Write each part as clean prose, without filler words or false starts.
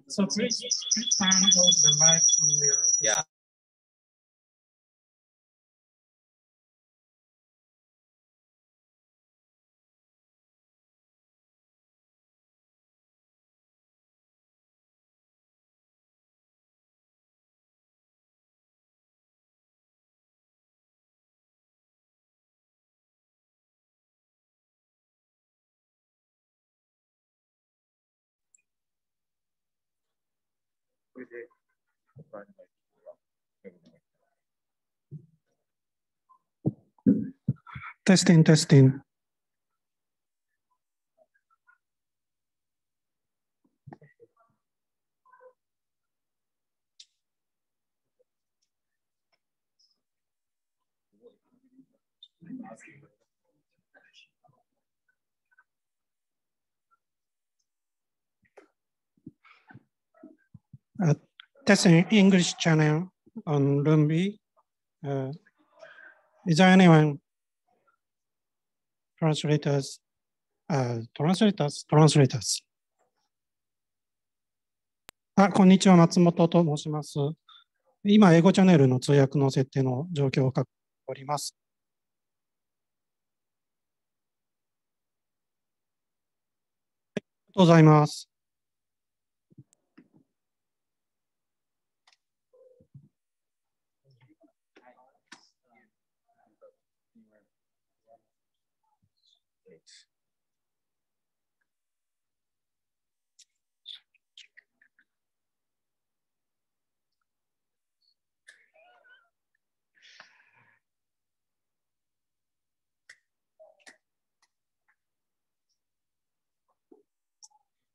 So please turn off the mic from there. Yeah. Testing, testing. Testing English channel on Room B. Is there anyone? Translators. こんにちは、松本と申します。今、英語チャンネルの通訳の設定の状況を確認しております。ありがとうございます。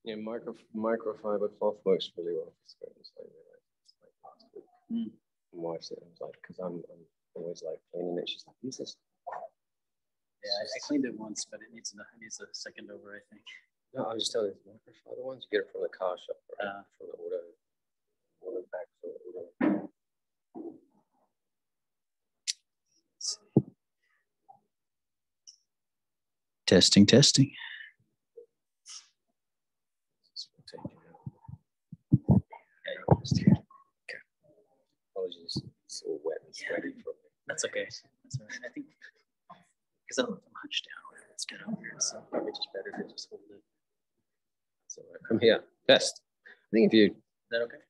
Yeah, microfiber cloth works really well for screens. Like last week. My wife said, I was like, because I'm always like cleaning it. She's like, use this. Yeah, I cleaned it once, but it needs a second over, I think. No, I was just telling you, microfiber ones, you get it from the car shop, right? From the auto pack. Testing, testing. Okay. Apologies, it's all wet and sweaty from me. That's okay. That's all right. I think because I'm hunched down, it's kind of weird. So probably just better to just hold it. So from here, best. I think if you. Is that okay?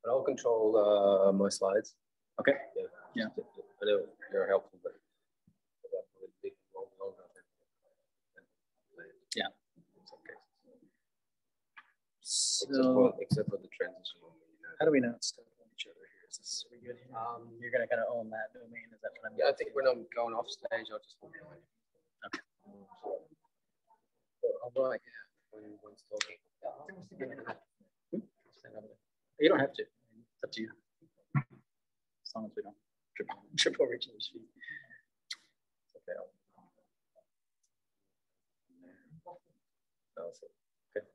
But I'll control my slides. Okay. Yeah. I know you're helpful, but. Yeah. So, except for the transition. How do we not step on each other here? Is this we good here? You're gonna kind of own that domain. Is that what I'm? Yeah, I think when I'm going off stage, I'll just. Okay. I'll write, yeah, when it's talking. You don't have to. It's up to you. As long as we don't trip over each other's feet. Okay. Okay.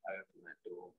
I open that door.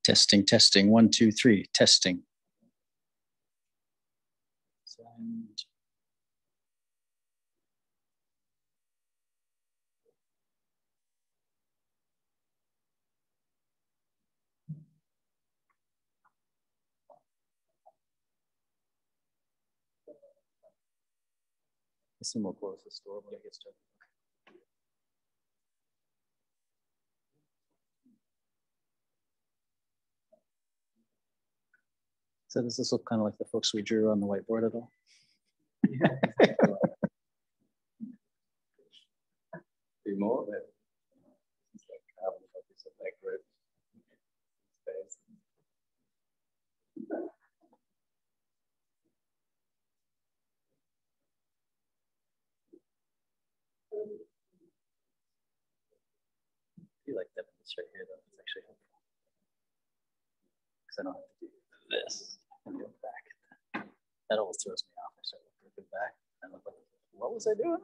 Testing, testing, 1, 2, 3, testing. Sound. I assume we'll close this door when I get started. So does this look kind of like the folks we drew on the whiteboard at all? Be more of it. It's like carbon copies of that group. Space. I feel like that this right here, though, it's actually helpful. Because I don't have to do this and go back. That always throws me off. I start looking back and I look like, what was I doing?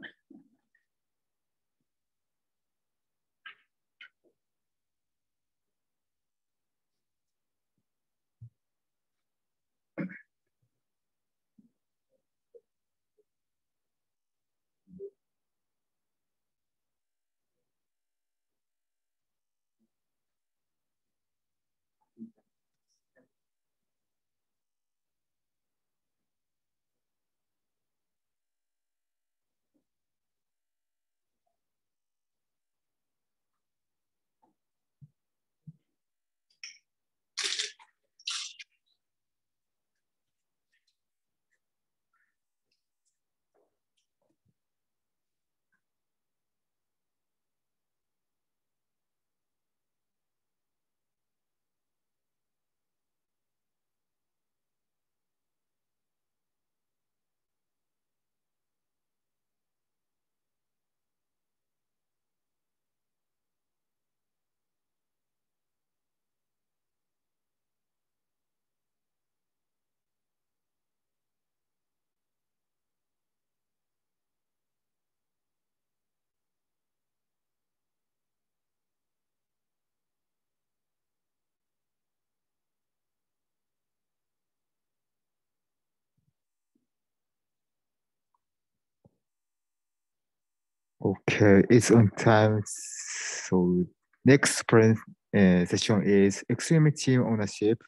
Okay, it's on time. So next session is extreme team ownership.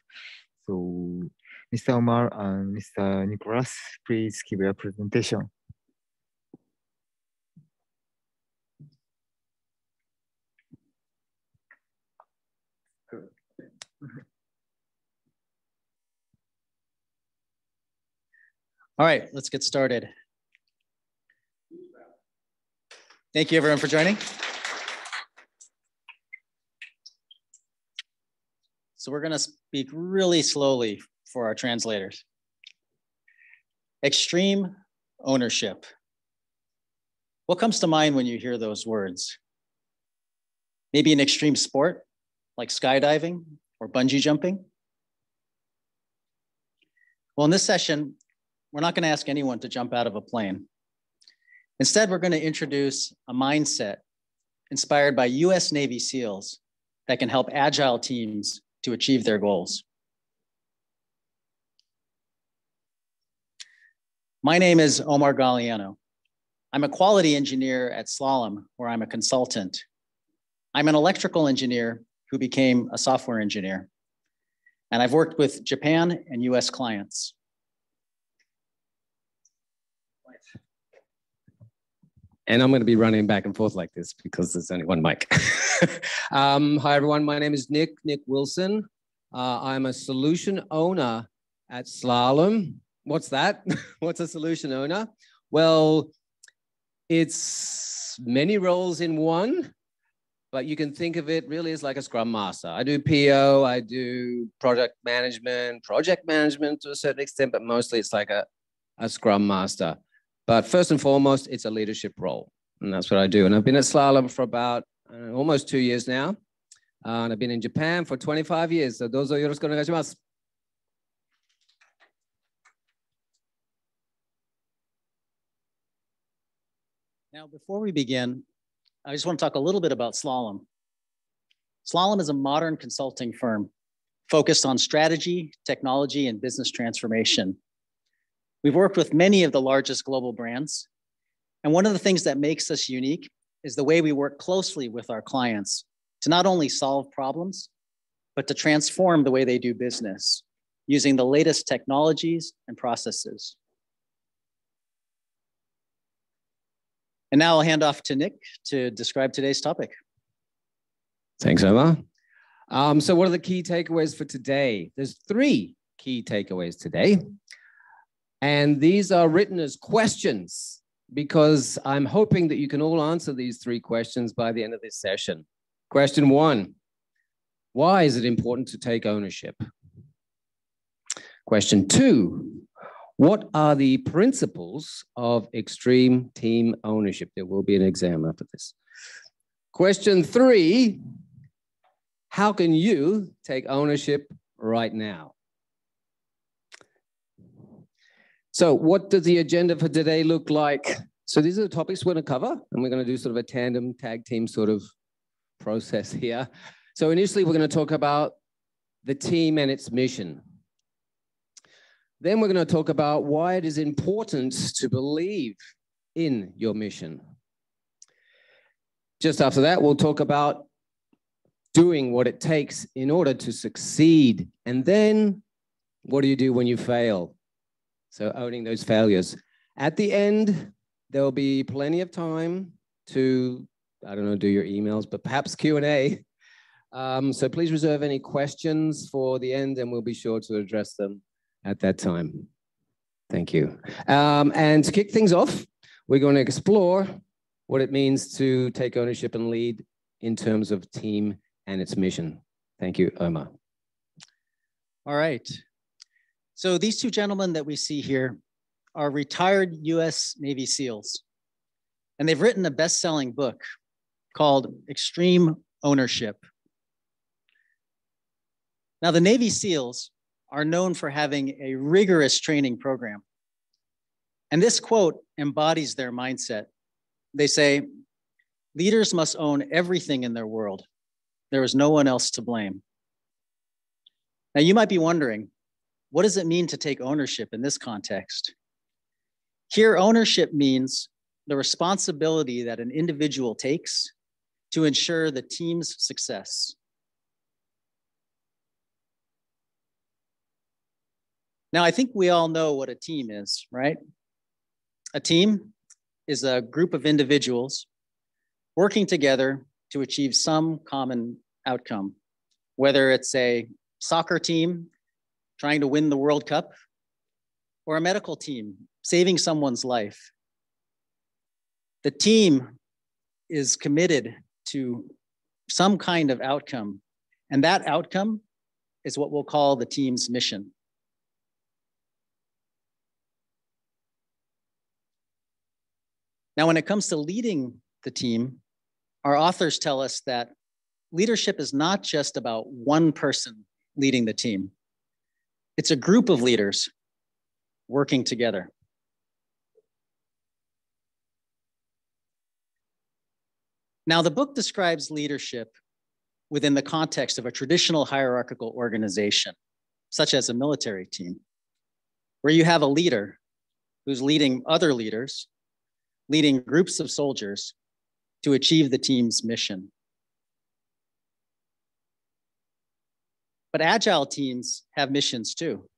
So Mr. Omar and Mr. Nicholas, please give your presentation. All right, let's get started. Thank you everyone for joining. So we're gonna speak really slowly for our translators. Extreme ownership. What comes to mind when you hear those words? Maybe an extreme sport like skydiving or bungee jumping? Well, in this session, we're not gonna ask anyone to jump out of a plane. Instead, we're going to introduce a mindset inspired by US Navy SEALs that can help agile teams to achieve their goals. My name is Omar Galeano. I'm a quality engineer at Slalom, where I'm a consultant. I'm an electrical engineer who became a software engineer. And I've worked with Japan and US clients. And I'm going to be running back and forth like this because there's only one mic. Hi, everyone. My name is Nick Wilson. I'm a solution owner at Slalom. What's that? What's a solution owner? Well, it's many roles in one. but you can think of it really as like a Scrum Master. I do PO, I do project management to a certain extent, but mostly it's like a Scrum Master. But first and foremost, it's a leadership role. And that's what I do. And I've been at Slalom for about almost 2 years now. And I've been in Japan for 25 years. So dozo yoroshiku onegaishimasu. Now, before we begin, I just want to talk a little bit about Slalom. Slalom is a modern consulting firm focused on strategy, technology, and business transformation. We've worked with many of the largest global brands. And one of the things that makes us unique is the way we work closely with our clients to not only solve problems, but to transform the way they do business using the latest technologies and processes. And now I'll hand off to Nick to describe today's topic. Thanks, Omar. So what are the key takeaways for today? There's 3 key takeaways today. And these are written as questions because I'm hoping that you can all answer these 3 questions by the end of this session. Question 1, why is it important to take ownership? Question 2, what are the principles of extreme team ownership? There will be an exam after this. Question 3, how can you take ownership right now? So what does the agenda for today look like? So these are the topics we're going to cover, and we're going to do sort of a tandem tag team sort of process here. So initially, we're going to talk about the team and its mission. Then we're going to talk about why it is important to believe in your mission. Just after that, we'll talk about doing what it takes in order to succeed. And then what do you do when you fail? So owning those failures. At the end, there will be plenty of time to, I don't know, do your emails, but perhaps Q&A. So please reserve any questions for the end and we'll be sure to address them at that time. Thank you. And to kick things off, we're going to explore what it means to take ownership and lead in terms of team and its mission. Thank you, Omar. All right. So these 2 gentlemen that we see here are retired US Navy SEALs, and they've written a best-selling book called Extreme Ownership. Now, the Navy SEALs are known for having a rigorous training program. And this quote embodies their mindset. They say, leaders must own everything in their world. There is no one else to blame. Now, you might be wondering, what does it mean to take ownership in this context? Here, ownership means the responsibility that an individual takes to ensure the team's success. Now, I think we all know what a team is, right? A team is a group of individuals working together to achieve some common outcome, whether it's a soccer team trying to win the World Cup, or a medical team saving someone's life. The team is committed to some kind of outcome, and that outcome is what we'll call the team's mission. Now, when it comes to leading the team, our authors tell us that leadership is not just about one person leading the team. It's a group of leaders working together. Now, the book describes leadership within the context of a traditional hierarchical organization, such as a military team, where you have a leader who's leading other leaders, leading groups of soldiers to achieve the team's mission. But agile teams have missions too.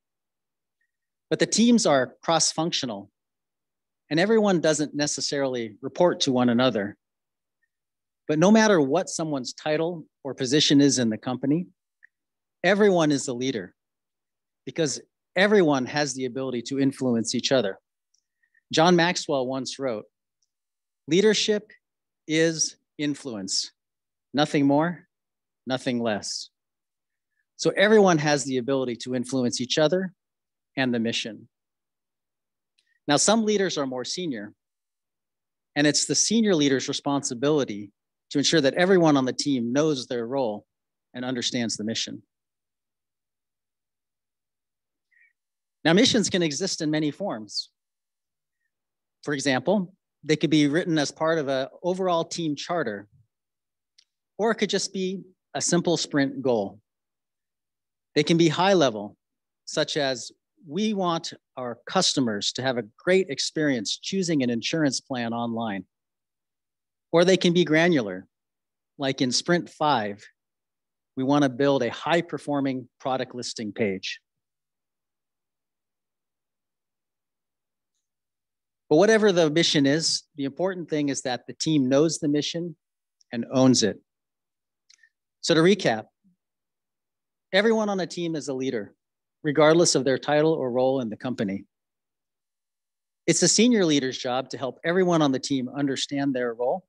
But the teams are cross-functional, and everyone doesn't necessarily report to one another. But no matter what someone's title or position is in the company, everyone is the leader because everyone has the ability to influence each other. John Maxwell once wrote, "Leadership is influence. Nothing more, nothing less. So everyone has the ability to influence each other and the mission. Now, some leaders are more senior, and it's the senior leader's responsibility to ensure that everyone on the team knows their role and understands the mission. Now, missions can exist in many forms. For example, they could be written as part of an overall team charter, or it could just be a simple sprint goal. They can be high level, such as we want our customers to have a great experience choosing an insurance plan online. Or they can be granular, like in Sprint 5, we want to build a high-performing product listing page. But whatever the mission is, the important thing is that the team knows the mission and owns it. So to recap, everyone on a team is a leader, regardless of their title or role in the company. It's a senior leader's job to help everyone on the team understand their role,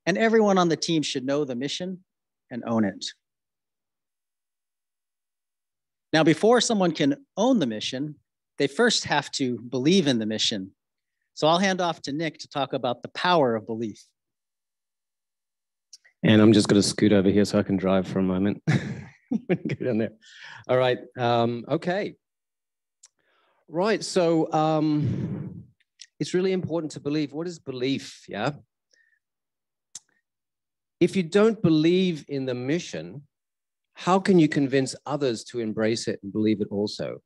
and everyone on the team should know the mission and own it. Now, before someone can own the mission, they first have to believe in the mission. So I'll hand off to Nick to talk about the power of belief. And I'm just going to scoot over here so I can drive for a moment. Go down there. All right. Okay. Right. So it's really important to believe. What is belief? Yeah. If you don't believe in the mission, how can you convince others to embrace it and believe it also?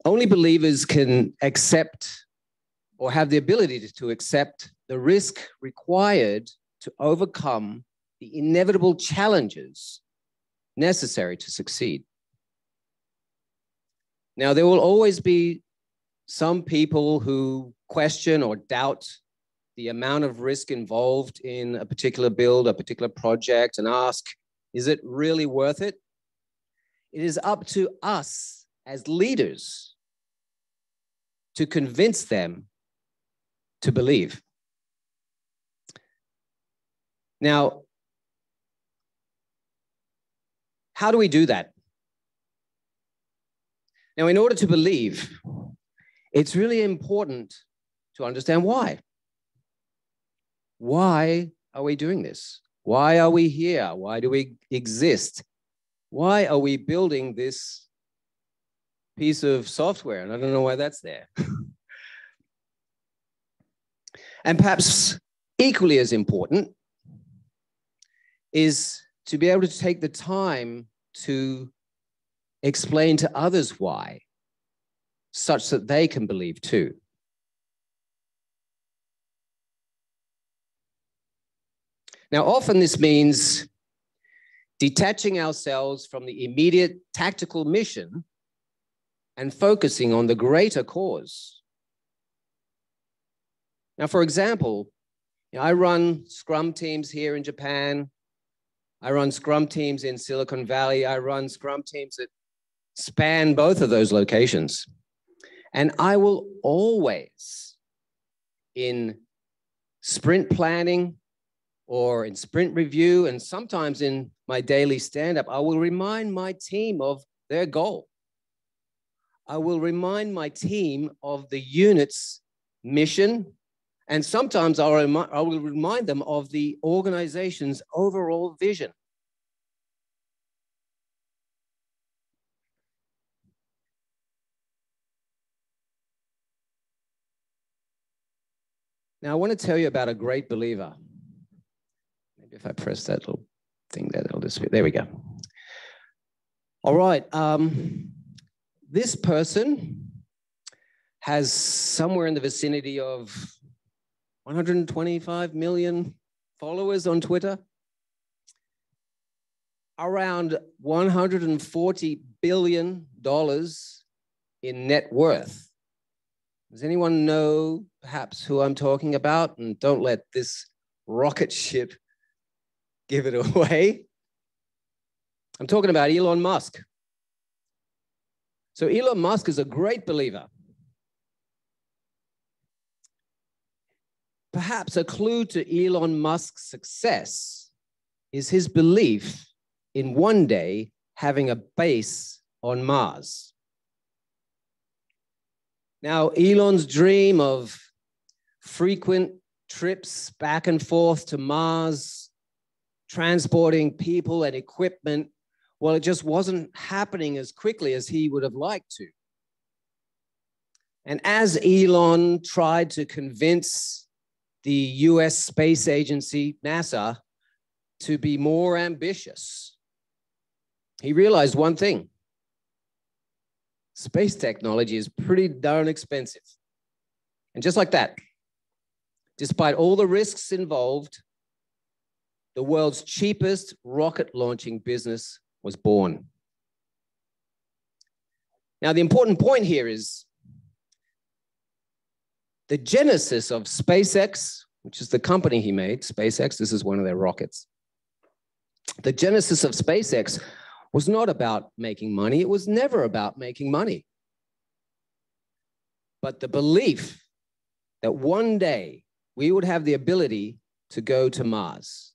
Only believers can accept or have the ability to accept the risk required to overcome the inevitable challenges necessary to succeed. Now, there will always be some people who question or doubt the amount of risk involved in a particular build, a particular project, and ask, is it really worth it? It is up to us as leaders to convince them to believe. Now, how do we do that? Now, in order to believe, it's really important to understand why. Why are we doing this? Why are we here? Why do we exist? Why are we building this piece of software? And I don't know why that's there. And perhaps equally as important is to be able to take the time to explain to others why, such that they can believe too. Now, often this means detaching ourselves from the immediate tactical mission and focusing on the greater cause. Now, for example, I run Scrum teams here in Japan. I run Scrum teams in Silicon Valley. I run Scrum teams that span both of those locations. And I will always, in sprint planning or in sprint review, and sometimes in my daily stand-up, I will remind my team of their goal. I will remind my team of the unit's mission, and sometimes I will remind them of the organization's overall vision. Now, I want to tell you about a great believer. Maybe if I press that little thing there, that'll disappear. There we go. All right. This person has somewhere in the vicinity of 125 million followers on Twitter, around $140 billion in net worth. Does anyone know perhaps who I'm talking about? And don't let this rocket ship give it away. I'm talking about Elon Musk. So Elon Musk is a great believer. perhaps a clue to Elon Musk's success is his belief in one day having a base on Mars. Now, Elon's dream of frequent trips back and forth to Mars, transporting people and equipment, well, it just wasn't happening as quickly as he would have liked to. And as Elon tried to convince the US Space Agency, NASA, to be more ambitious, he realized one thing: space technology is pretty darn expensive. And just like that, despite all the risks involved, the world's cheapest rocket launching business was born. Now, the important point here is the genesis of SpaceX, which is the company he made, SpaceX, this is one of their rockets. The genesis of SpaceX was not about making money. It was never about making money. But the belief that one day we would have the ability to go to Mars.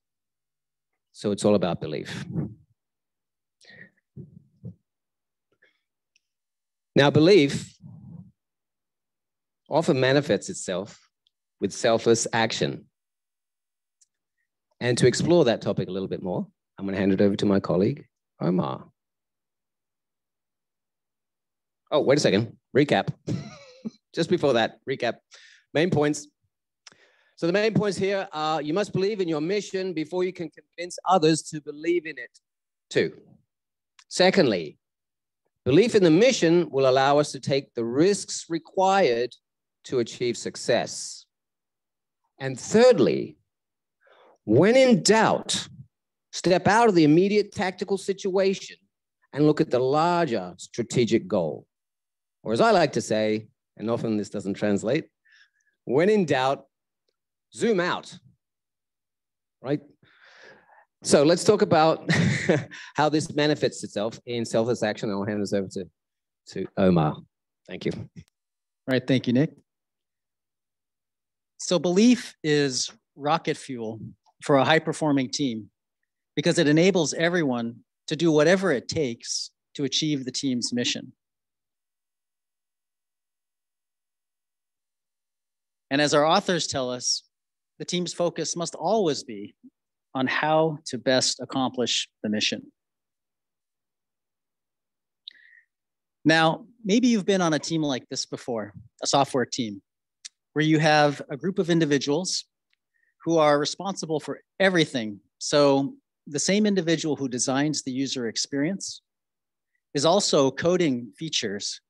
So it's all about belief. Now, belief often manifests itself with selfless action. And to explore that topic a little bit more, I'm going to hand it over to my colleague, Omar. Oh, wait a second. Recap. Just before that, recap. Main points. So the main points here are: you must believe in your mission before you can convince others to believe in it too. Secondly, belief in the mission will allow us to take the risks required to achieve success. And thirdly, when in doubt, step out of the immediate tactical situation and look at the larger strategic goal. Or as I like to say, and often this doesn't translate, when in doubt, zoom out, right? So let's talk about how this manifests itself in selfless action. I'll hand this over to Omar. Thank you. All right, thank you, Nick. So belief is rocket fuel for a high-performing team because it enables everyone to do whatever it takes to achieve the team's mission. And as our authors tell us, the team's focus must always be on how to best accomplish the mission. Now, maybe you've been on a team like this before, a software team, where you have a group of individuals who are responsible for everything. So the same individual who designs the user experience is also coding features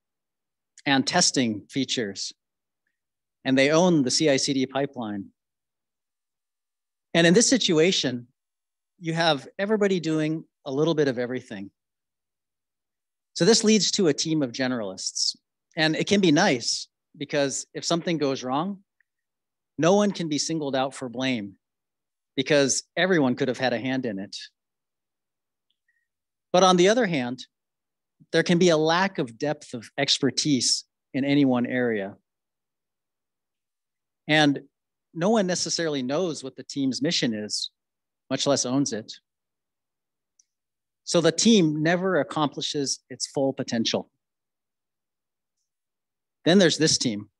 and testing features, and they own the CI/CD pipeline. And in this situation, you have everybody doing a little bit of everything. So this leads to a team of generalists. And it can be nice because if something goes wrong, no one can be singled out for blame because everyone could have had a hand in it. But on the other hand, there can be a lack of depth of expertise in any one area. And no one necessarily knows what the team's mission is, much less owns it. So the team never accomplishes its full potential. Then there's this team.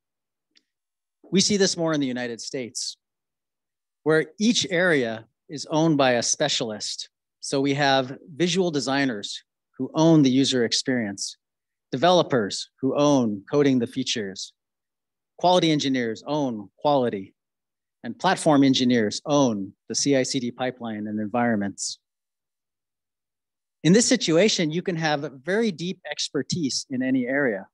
We see this more in the United States, where each area is owned by a specialist. So we have visual designers who own the user experience, developers who own coding the features, quality engineers own quality, and platform engineers own the CI/CD pipeline and environments. In this situation, you can have very deep expertise in any area.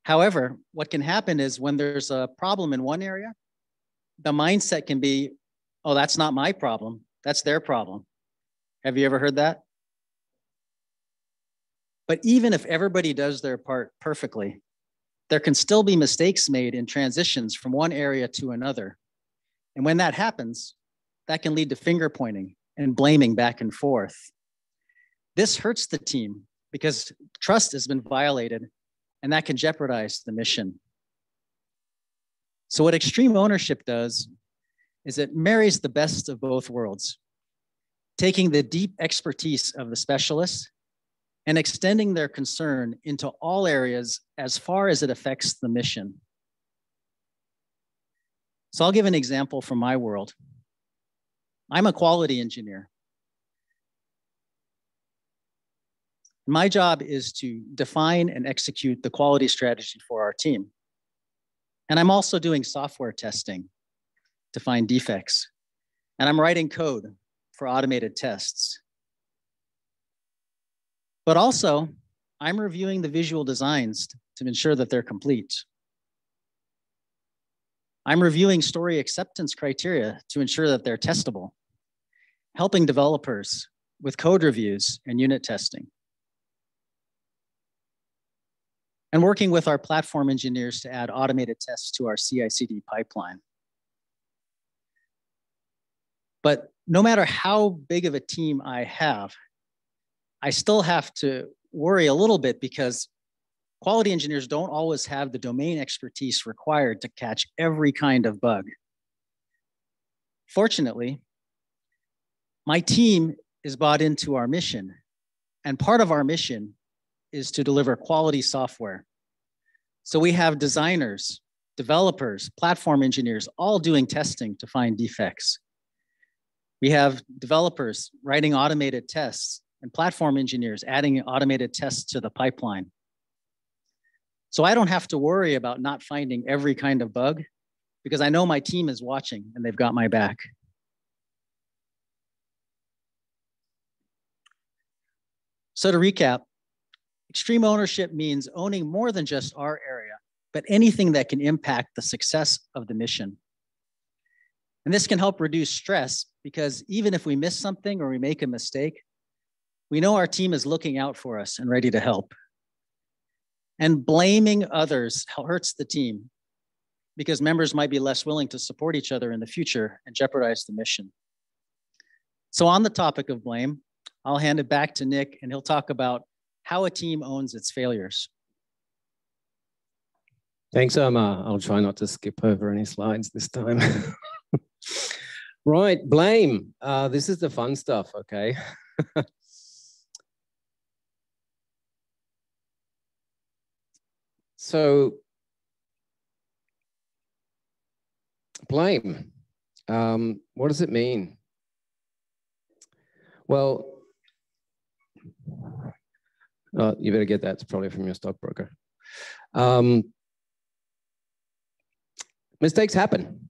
However, what can happen is when there's a problem in one area, the mindset can be, oh, that's not my problem, that's their problem. Have you ever heard that? But even if everybody does their part perfectly, there can still be mistakes made in transitions from one area to another. And when that happens, that can lead to finger pointing and blaming back and forth. This hurts the team because trust has been violated, and that can jeopardize the mission. So what extreme ownership does is it marries the best of both worlds, taking the deep expertise of the specialists and extending their concern into all areas as far as it affects the mission. So I'll give an example from my world. I'm a quality engineer. My job is to define and execute the quality strategy for our team. And I'm also doing software testing to find defects. And I'm writing code for automated tests. But also, I'm reviewing the visual designs to ensure that they're complete. I'm reviewing story acceptance criteria to ensure that they're testable, helping developers with code reviews and unit testing, and working with our platform engineers to add automated tests to our CI/CD pipeline. But no matter how big of a team I have, I still have to worry a little bit because quality engineers don't always have the domain expertise required to catch every kind of bug. Fortunately, my team is bought into our mission, and part of our mission is to deliver quality software. So we have designers, developers, platform engineers, all doing testing to find defects. We have developers writing automated tests and platform engineers adding automated tests to the pipeline. So I don't have to worry about not finding every kind of bug because I know my team is watching and they've got my back. So to recap, extreme ownership means owning more than just our area, but anything that can impact the success of the mission. And this can help reduce stress because even if we miss something or we make a mistake, we know our team is looking out for us and ready to help. And blaming others hurts the team because members might be less willing to support each other in the future and jeopardize the mission. So on the topic of blame, I'll hand it back to Nick and he'll talk about how a team owns its failures. Thanks, Omar. I'll try not to skip over any slides this time. Right, blame. This is the fun stuff, okay? So, blame. What does it mean? Well, you better get that. It's probably from your stockbroker. Mistakes happen.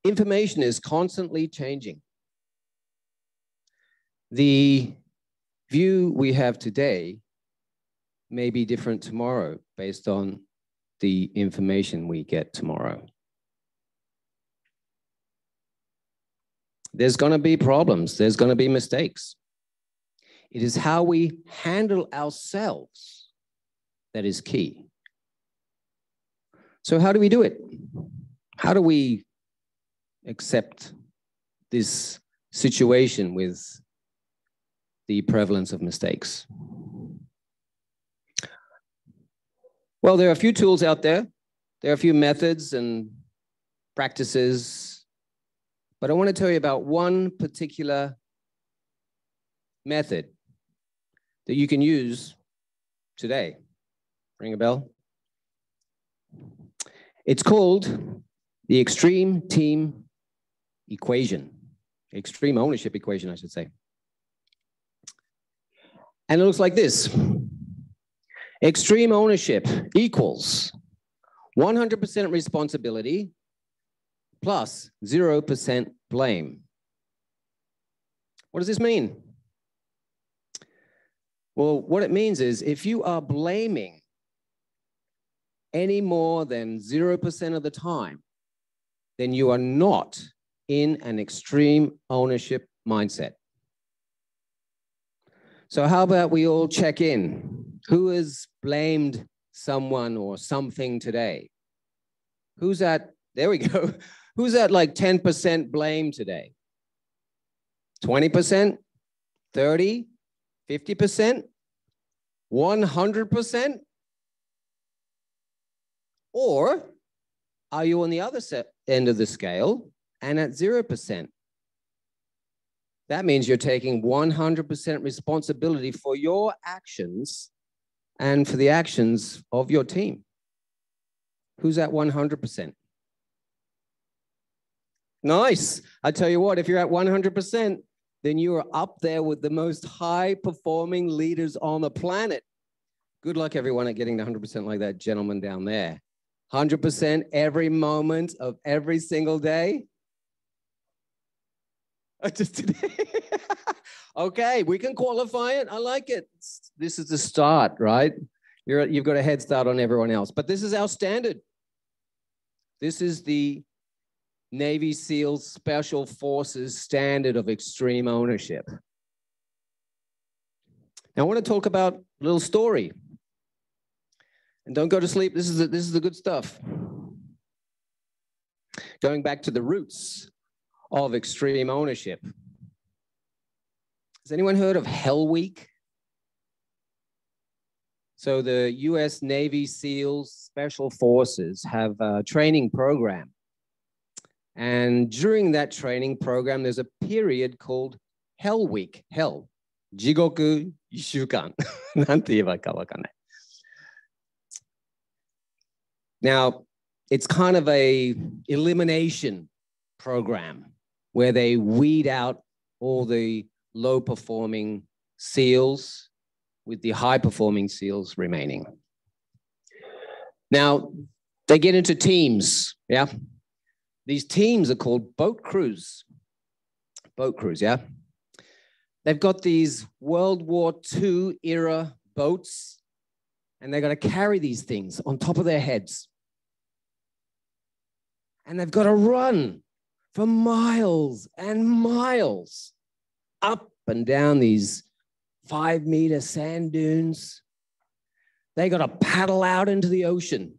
Information is constantly changing. The view we have today may be different tomorrow based on the information we get tomorrow. There's going to be problems. There's going to be mistakes. It is how we handle ourselves that is key. So how do we do it? How do we accept this situation with the prevalence of mistakes? Well, there are a few tools out there. There are a few methods and practices, but I want to tell you about one particular method that you can use today. Ring a bell? It's called the extreme team equation, extreme ownership equation, I should say. And it looks like this. Extreme ownership equals 100% responsibility plus 0% blame. What does this mean? Well, what it means is if you are blaming any more than 0% of the time, then you are not in an extreme ownership mindset. So how about we all check in? Who has blamed someone or something today? Who's at, there we go. Who's at like 10% blame today? 20%? 30? 50%? 100%? Or are you on the other end of the scale and at 0%? That means you're taking 100% responsibility for your actions and for the actions of your team. Who's at 100%? Nice. I tell you what, if you're at 100%, then you are up there with the most high-performing leaders on the planet. Good luck, everyone, at getting to 100% like that gentleman down there. 100% every moment of every single day. Just today. Okay, we can qualify it. I like it. This is the start, right? You've got a head start on everyone else. But this is our standard. This is the Navy SEALs Special Forces standard of extreme ownership. Now, I want to talk about a little story. And don't go to sleep. This is the good stuff. Going back to the roots of extreme ownership. Has anyone heard of Hell Week? So the US Navy SEALs Special Forces have a training program. And during that training program, there's a period called Hell Week. Hell. Jigoku Ishukan. なんて言えばいいかわかんない. Now, it's kind of a elimination program where they weed out all the low-performing SEALs with the high-performing SEALs remaining. Now, they get into teams, yeah? These teams are called boat crews. Boat crews, yeah? They've got these World War II era boats, and they've got to carry these things on top of their heads. And they've got to run for miles and miles up and down these 5-meter sand dunes. They got to paddle out into the ocean.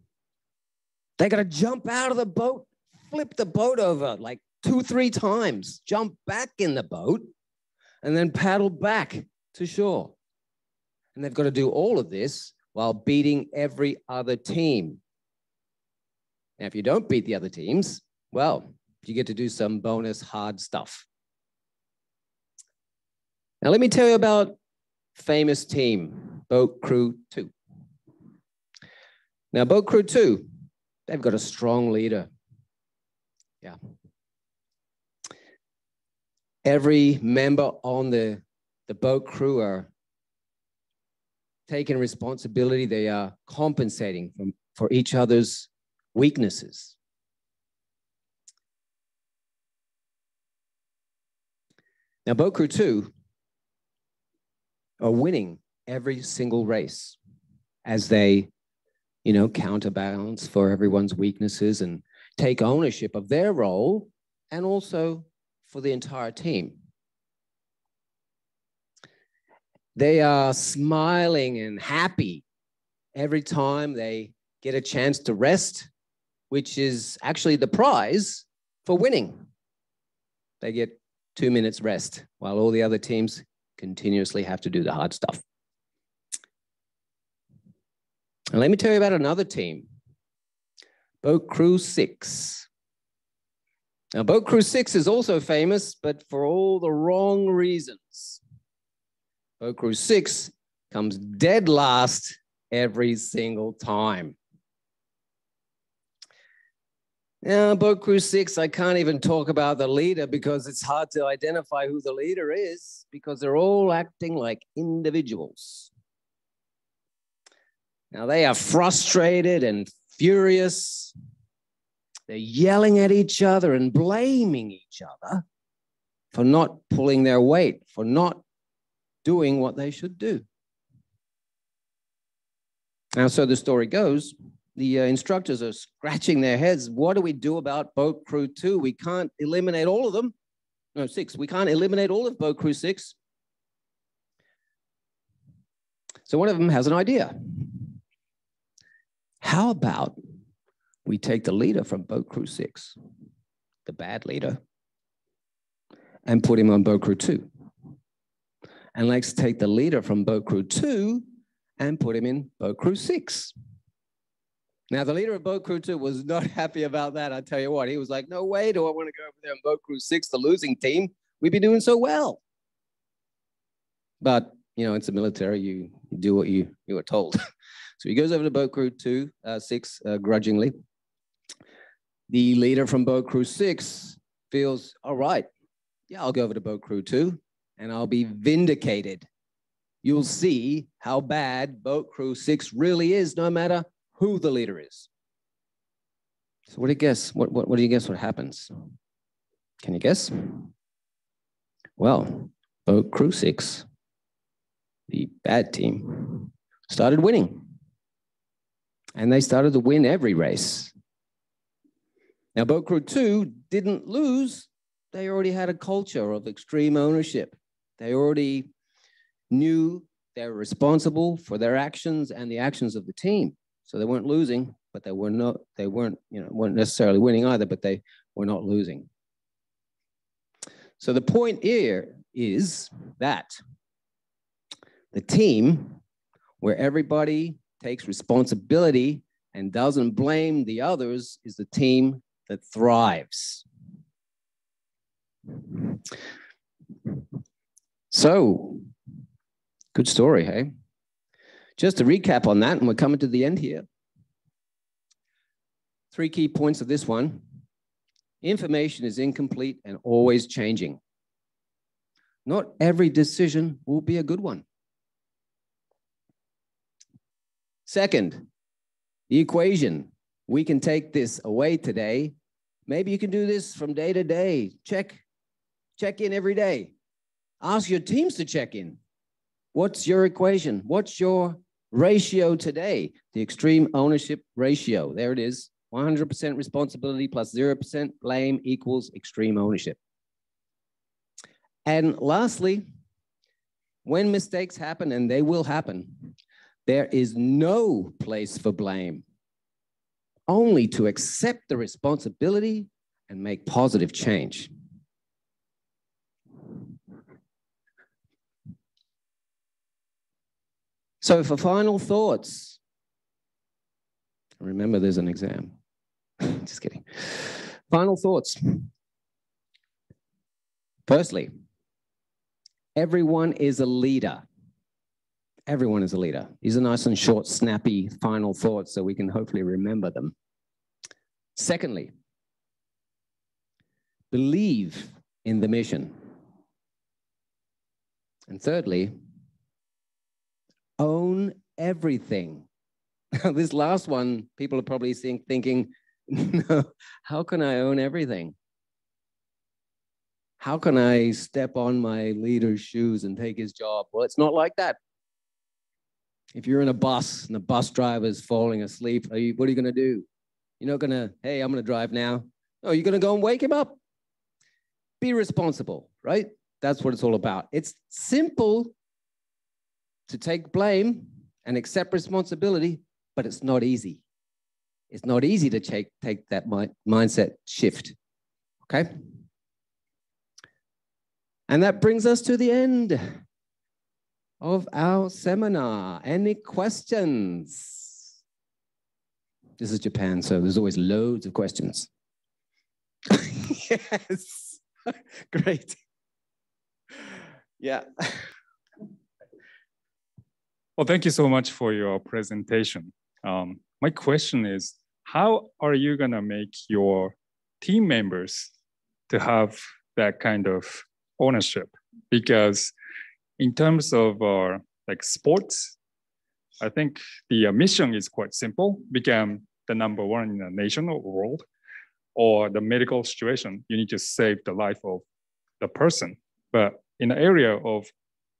They got to jump out of the boat, flip the boat over like 2-3 times, jump back in the boat, and then paddle back to shore. And they've got to do all of this while beating every other team. Now, if you don't beat the other teams, well, you get to do some bonus hard stuff. Now, let me tell you about famous team, Boat Crew 2. Now, Boat Crew 2, they've got a strong leader. Yeah. Every member on the boat crew are taking responsibility. They are compensating for each other's weaknesses. Now, Boat Crew 2 are winning every single race as they, counterbalance for everyone's weaknesses and take ownership of their role and also for the entire team. They are smiling and happy every time they get a chance to rest, which is actually the prize for winning. They get 2 minutes rest while all the other teams continuously have to do the hard stuff. And let me tell you about another team, Boat Crew 6. Now, Boat Crew 6 is also famous, but for all the wrong reasons. Boat Crew 6 comes dead last every single time. Now, Boat Crew 6, I can't even talk about the leader because it's hard to identify who the leader is because they're all acting like individuals. Now, they are frustrated and furious. They're yelling at each other and blaming each other for not pulling their weight, for not doing what they should do. Now, so the story goes, the instructors are scratching their heads. What do we do about Boat Crew 2? We can't eliminate all of them. No, 6. We can't eliminate all of Boat Crew 6. So one of them has an idea. How about we take the leader from Boat Crew 6, the bad leader, and put him on Boat Crew 2? And let's take the leader from Boat Crew 2 and put him in Boat Crew 6. Now, the leader of Boat Crew 2 was not happy about that. I tell you what, he was like, no way do I want to go over there in Boat Crew 6, the losing team. We'd be doing so well. But, you know, it's the military. You do what you are told. So he goes over to Boat Crew 6, grudgingly. The leader from Boat Crew 6 feels, all right, yeah, I'll go over to Boat Crew 2 and I'll be vindicated. You'll see how bad Boat Crew 6 really is, no matter who the leader is. So what do you guess? What do you guess what happens? Can you guess? Well, Boat Crew 6, the bad team, started winning. And they started to win every race. Now, Boat Crew 2 didn't lose. They already had a culture of extreme ownership. They already knew they were responsible for their actions and the actions of the team. So they weren't losing, but they weren't necessarily winning either, but they were not losing. So the point here is that the team where everybody takes responsibility and doesn't blame the others is the team that thrives. So, good story, hey? Just to recap on that, and we're coming to the end here. 3 key points of this one. Information is incomplete and always changing. Not every decision will be a good one. Second, the equation. We can take this away today. Maybe you can do this from day to day. Check in every day. Ask your teams to check in. What's your equation? What's your ratio today? The extreme ownership ratio. There it is. 100% responsibility plus 0% blame equals extreme ownership. And lastly, when mistakes happen, and they will happen, there is no place for blame, only to accept the responsibility and make positive change. So for final thoughts, remember there's an exam. Just kidding. Final thoughts. Firstly, everyone is a leader. Everyone is a leader. These are nice and short, snappy final thoughts so we can hopefully remember them. Secondly, believe in the mission. And thirdly, own everything. This last one, people are probably thinking, no, how can I own everything? How can I step on my leader's shoes and take his job? Well, it's not like that. If you're in a bus and the bus driver is falling asleep, what are you going to do? You're not going to, hey, I'm going to drive now. No, you're going to go and wake him up. Be responsible, right? That's what it's all about. It's simple to take blame and accept responsibility, but it's not easy. It's not easy to take that mindset shift, okay? And that brings us to the end of our seminar. Any questions? This is Japan, so there's always loads of questions. Yes, great. Yeah. Well, thank you so much for your presentation. My question is, how are you gonna make your team members to have that kind of ownership? Because in terms of like sports, I think the mission is quite simple, become the #1 in the nation or world, or the medical situation, you need to save the life of the person. But in the area of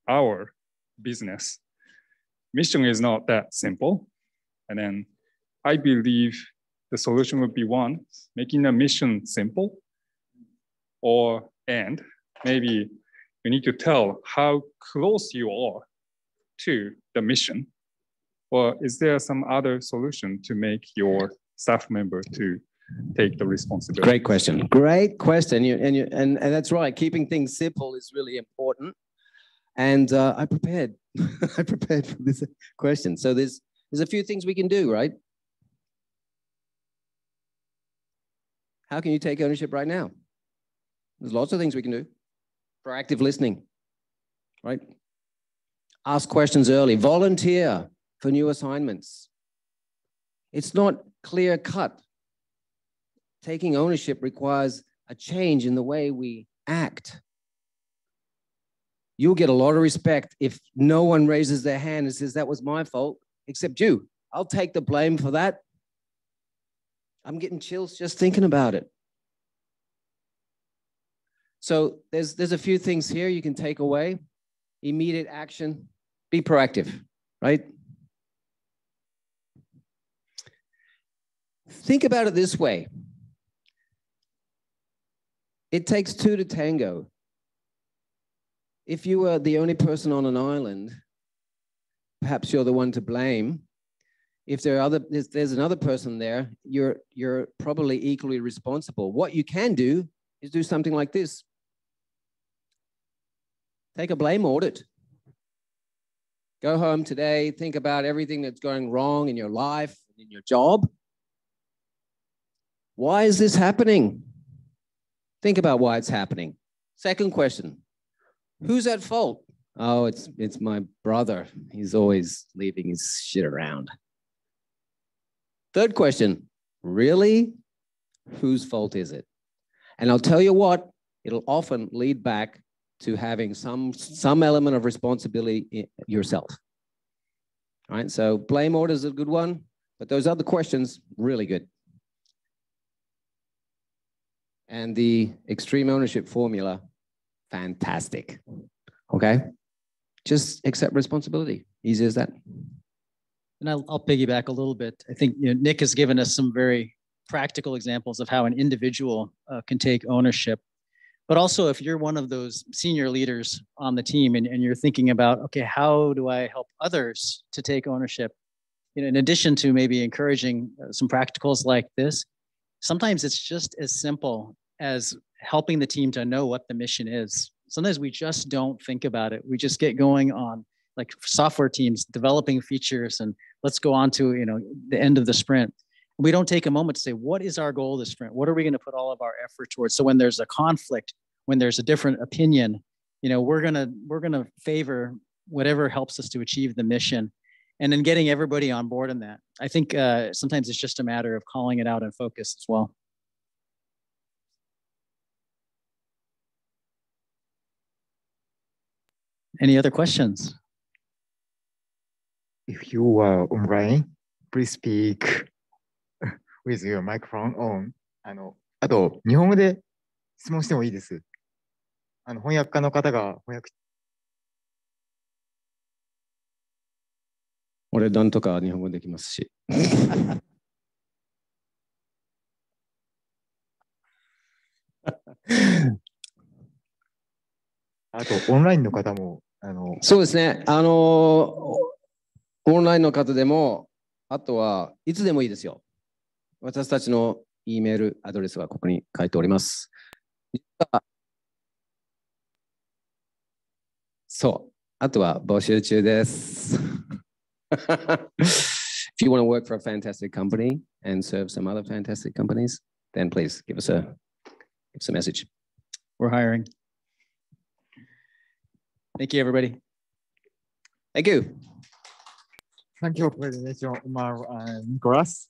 our business, mission is not that simple. And then I believe the solution would be one, making the mission simple, and maybe you need to tell how close you are to the mission. Or is there some other solution to make your staff member to take the responsibility? Great question. Great question. And that's right. Keeping things simple is really important. And I prepared. I prepared for this question. So there's a few things we can do, right? How can you take ownership right now? There's lots of things we can do. Proactive listening, right? Ask questions early. Volunteer for new assignments. It's not clear cut. Taking ownership requires a change in the way we act. You'll get a lot of respect if no one raises their hand and says, that was my fault, except you. I'll take the blame for that. I'm getting chills just thinking about it. So there's a few things here you can take away. Immediate action, be proactive, right? Think about it this way. It takes two to tango. If you were the only person on an island, perhaps you're the one to blame. If there's another person there, you're probably equally responsible. What you can do is do something like this. Take a blame audit. Go home today, think about everything that's going wrong in your life, in your job. Why is this happening? Think about why it's happening. Second question, who's at fault? Oh, it's my brother. He's always leaving his shit around. Third question, really? Whose fault is it? And I'll tell you what, it'll often lead back to having some element of responsibility yourself. All right, so blame order is a good one, but those other questions, really good. And the extreme ownership formula, fantastic. Okay? Just accept responsibility. Easy as that. And I'll piggyback a little bit. I think Nick has given us some very practical examples of how an individual can take ownership. But also, if you're one of those senior leaders on the team and you're thinking about, okay, how do I help others to take ownership? In addition to maybe encouraging some practicals like this, sometimes it's just as simple as helping the team to know what the mission is. Sometimes we just don't think about it. We just get going on like software teams developing features and let's go on to the end of the sprint. We don't take a moment to say, what is our goal this sprint? What are we going to put all of our effort towards? So when there's a conflict, when there's a different opinion, we're gonna favor whatever helps us to achieve the mission, and then getting everybody on board in that. I think sometimes it's just a matter of calling it out and focus as well. Any other questions? If you are online, please speak with your microphone on. あと、日本語で質問してもいいです。翻訳家の方が翻訳。俺、なんとか日本語できますし。あと、オンラインの方も。そうですね。オンラインの方でも、あとはいつでもいいですよ。私たちの E メールアドレスはここに書いております。そう。あとは募集中です。If you want to work for a fantastic company and serve some other fantastic companies, then please give us a message. We're hiring. Thank you, everybody. Thank you. Thank you for the presentation, Omar and Nicholas.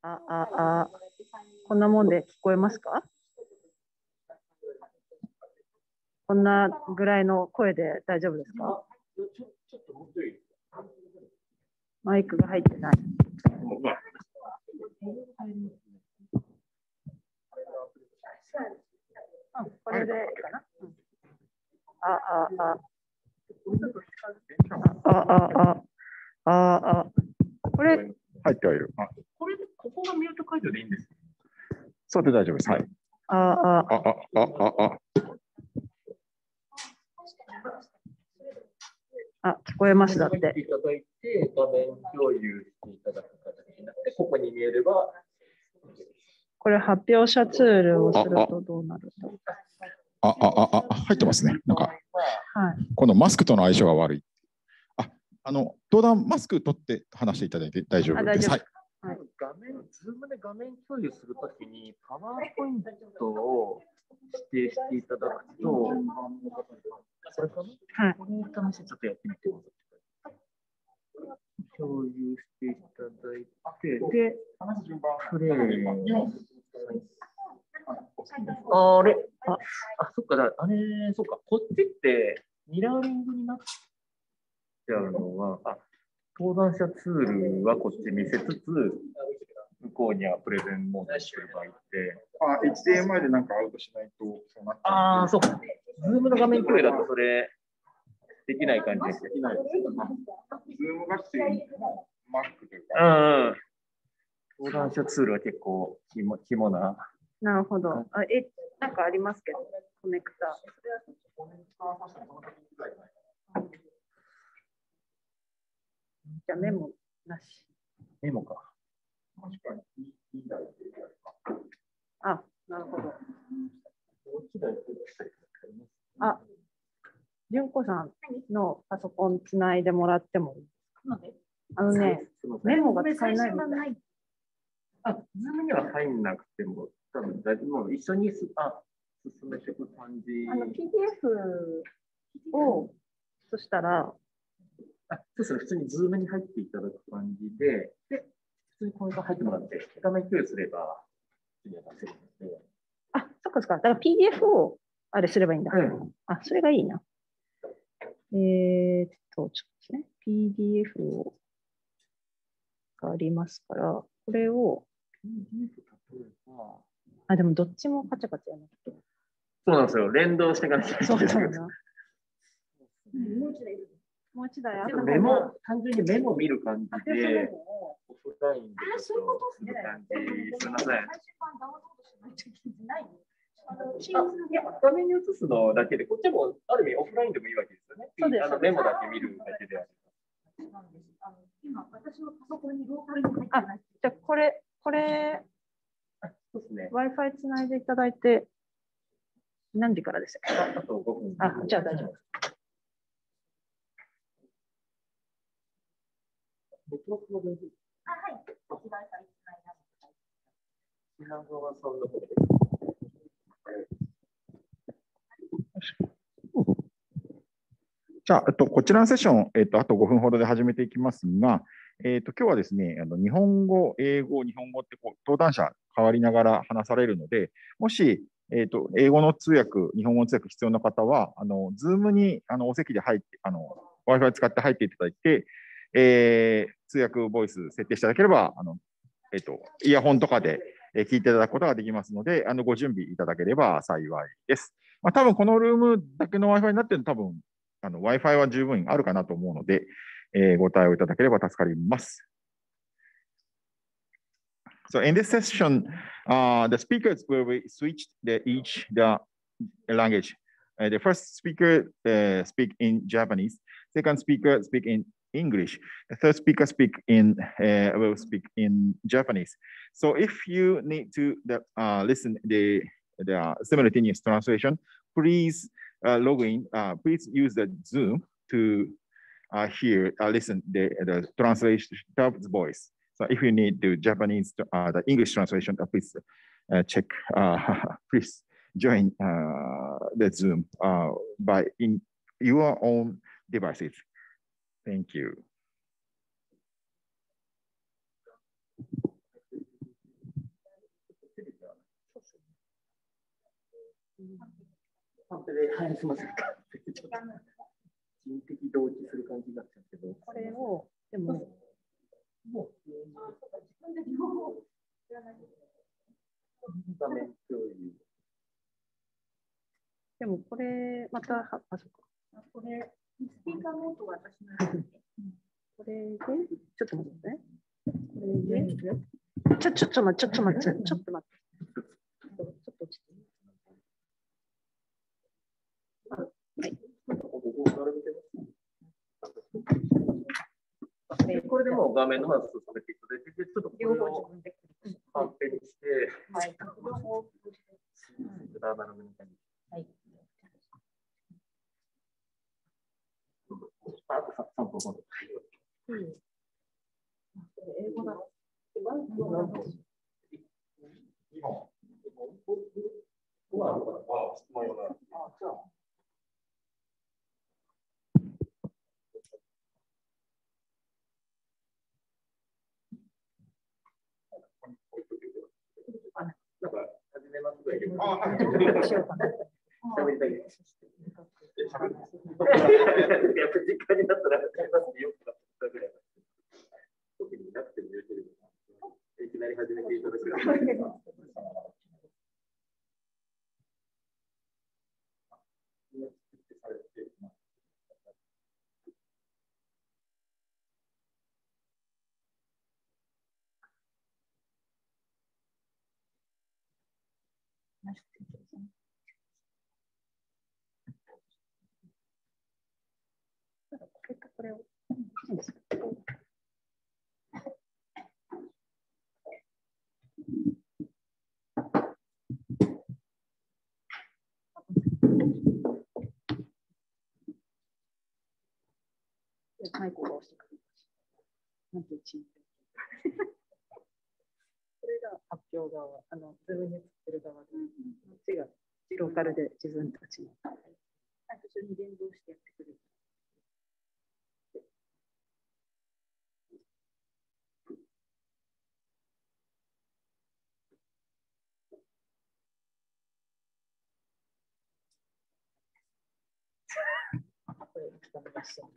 こんなもんで聞こえますか？こんなぐらいの声で大丈夫ですか？マイクが入ってない。これでいいかな。これ入ってはいる。ここがミュート解除でいいんです。そうで大丈夫です。はい。聞こえますだって。いただいて、画面共有していただく形になって、ここに見えれば。これ発表者ツールをするとどうなると。入ってますね。なんか、はい、このマスクとの相性が悪い。登壇マスク取って話していただいて大丈夫です。はい。ズームで画面共有するときに、パワーポイントを指定していただくと、それかな？はい。これを試してちょっとやってみてください。共有していただいて、で、プレイ。そっか、そっか、こっちってミラーリングになっちゃうのは、登壇者ツールはこっち見せつつ、向こうにはプレゼンモードにする場合って。HDMI でなんかアウトしないとそうなっちゃう。そうか。ズームの画面共有だとそれできない感じです。できないです。ズームがして Mac というか。登壇者ツールは結構肝な。なるほど。なんかありますけど、コネクタ。じゃあメモなし。メモか。なるほど。純子さんのパソコンつないでもらってもいいですか？メモが使えないみたい。ズームには入んなくても、多分大丈夫。一緒に進めていく感じ。PDF を、そしたら、そうですね、普通にズームに入っていただく感じで、普通にこれが入ってもらって、画面共有すれば、出せるので。そっかそっか。だから PDF をあれすればいいんだ。それがいいな。ちょっとですね。PDF をがありますから、これを、PDF 例えば、でもどっちもカチャカチャやなくて。そうなんですよ。連動してから。そうだな。もう一台ある。単純にメモ見る感じで、オフラインでちょっとする感じ。すみません。画面に映すのだけで、こっちもある意味オフラインでもいいわけですよね。メモだけ見るだけで。今、私のパソコンにローカルに入ってない。じゃあこれ、そうですね。Wi-Fi つないでいただいて、何時からですか？あと5分。じゃあ大丈夫です。はい。品川さんの方で。じゃあ、こちらのセッション、あと5分ほどで始めていきますが、今日はですね、日本語、英語、日本語って登壇者変わりながら話されるので、もし、英語の通訳、日本語の通訳必要な方は、Zoom にお席で入って、Wi-Fi 使って入っていただいて、通訳ボイス設定していただければ、イヤホンとかで聞いていただくことができますので、ご準備いただければ幸いです。多分このルームだけの Wi-Fi になっていると、多分Wi-Fi は十分あるかなと思うので、ご対応いただければ助かります。So in this session, the speakers will switch each language. The first speaker speak in Japanese. Second speaker speak in English. The third speaker will speak in Japanese. So if you need to listen the simultaneous translation, please log in. Please use the Zoom to listen the translation of the voice. So if you need the Japanese, the English translation, please check. Please join the Zoom by in your own devices. Thank you. はい、すみません。人的同期する感じになっちゃうけど。これを、でも、画面共有。でもこれ、また、あ、そっか。これ、スピーカーノートが私の。これで、ちょっと待ってね。これで、ちょっと待って。ちょっと待って。ちょっと落ちて。はい。これでもう画面の方が進めていくので、ちょっとこれをカンペにして、はい。はい。あと3分ほど。英語だ。なんか、始めますぐらいで。しようかな。喋りたいです。やっぱ時間になったら、よくなったぐらい。特になくてもよければ、いきなり始めていただく。これを。マイクを押してくれます。なんてこれが発表側、ズームに映ってる側で、こっちがローカルで自分たちの。一緒に連動してやってくれる。これ使いましょう。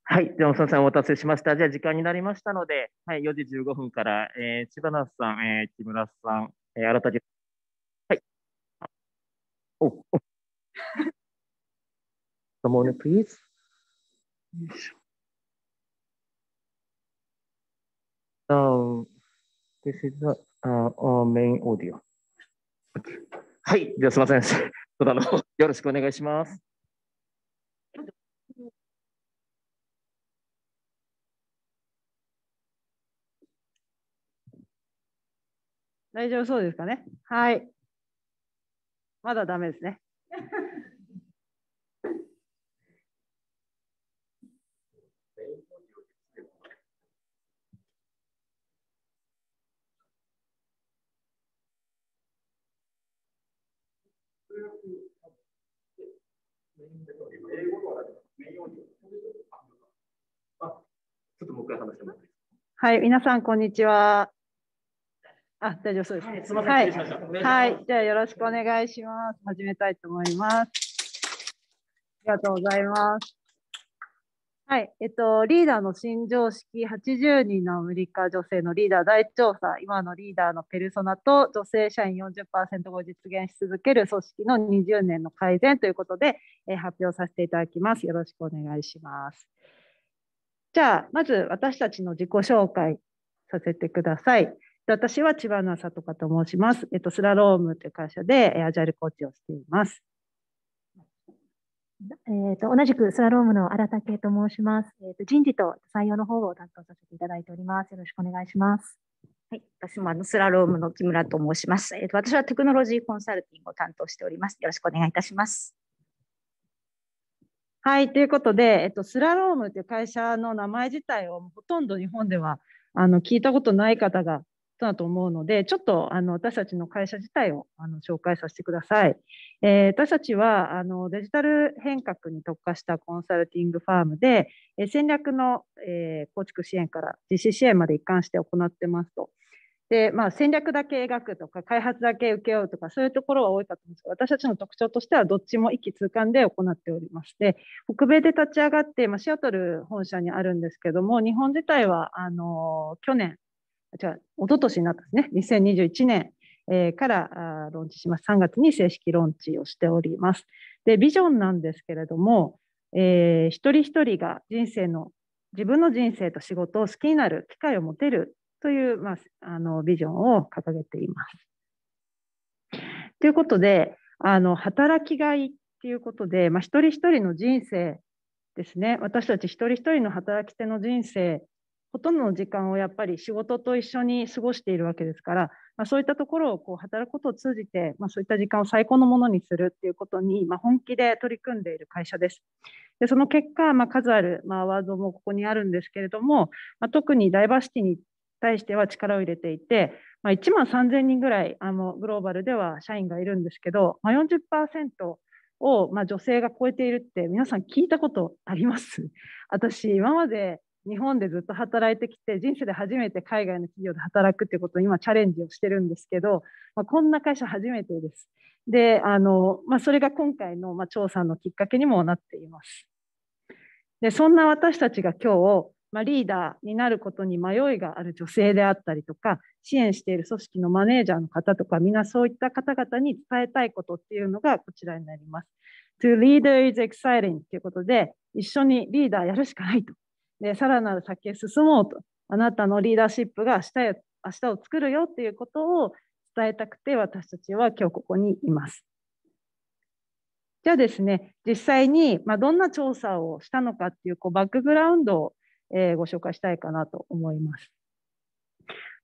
はい、では、すみません、お待たせしました。じゃあ、時間になりましたので、はい、4時15分から、知花さん、木村さん、改めて、はい。お、the morning, please. This is the our main audio. はい、ではすみません。よろしくお願いします。大丈夫そうですかね。はい。まだダメですね。はい、皆さん、こんにちは。あ、大丈夫そうです。はい、はい、じゃあよろしくお願いします。始めたいと思います。ありがとうございます。はい、リーダーの新常識、80人のアメリカ女性のリーダー大調査、今のリーダーのペルソナと女性社員 40% を実現し続ける組織の20年の改善ということで、発表させていただきます。よろしくお願いします。じゃあ、まず私たちの自己紹介させてください。私は千葉の里香と申します。スラロームという会社でアジャイルコーチをしています。同じくスラロームの荒竹と申します。人事と採用の方を担当させていただいております。よろしくお願いします。はい、私もスラロームの木村と申します。私はテクノロジーコンサルティングを担当しております。よろしくお願いいたします。はい、ということで、スラロームという会社の名前自体をほとんど日本では聞いたことない方がだと思うので、ちょっと私たちの会社自体を紹介させてください。私たちはデジタル変革に特化したコンサルティングファームで、戦略の構築支援から実施支援まで一貫して行ってますと。で、戦略だけ描くとか、開発だけ請け負うとか、そういうところは多いかと思うんですが、私たちの特徴としては、どっちも一気通貫で行っておりまして、北米で立ち上がって、シアトル本社にあるんですけども、日本自体は去年、一昨年になったんですね、2021年からローンチします。3月に正式ローンチをしております。で、ビジョンなんですけれども、一人一人が自分の人生と仕事を好きになる機会を持てるという、ビジョンを掲げています。ということで、働きがいということで、一人一人の人生ですね、私たち一人一人の働き手の人生、ほとんどの時間をやっぱり仕事と一緒に過ごしているわけですから、そういったところを働くことを通じて、そういった時間を最高のものにするということに、本気で取り組んでいる会社です。で、その結果、数あるアワードもここにあるんですけれども、特にダイバーシティに対しては力を入れていて、1万3000人ぐらいグローバルでは社員がいるんですけど、40% を女性が超えているって皆さん聞いたことあります？私、今まで日本でずっと働いてきて、人生で初めて海外の企業で働くっていうことを今チャレンジをしてるんですけど、こんな会社初めてです。で、それが今回の調査のきっかけにもなっています。で、そんな私たちが今日、リーダーになることに迷いがある女性であったりとか、支援している組織のマネージャーの方とか、みんなそういった方々に伝えたいことっていうのがこちらになります。To leader is exciting ということで、一緒にリーダーやるしかないと。で、さらなる先へ進もうと。あなたのリーダーシップが明日を作るよっていうことを伝えたくて、私たちは今日ここにいます。じゃあですね、実際にどんな調査をしたのかっていうバックグラウンドをご紹介したいかなと思います。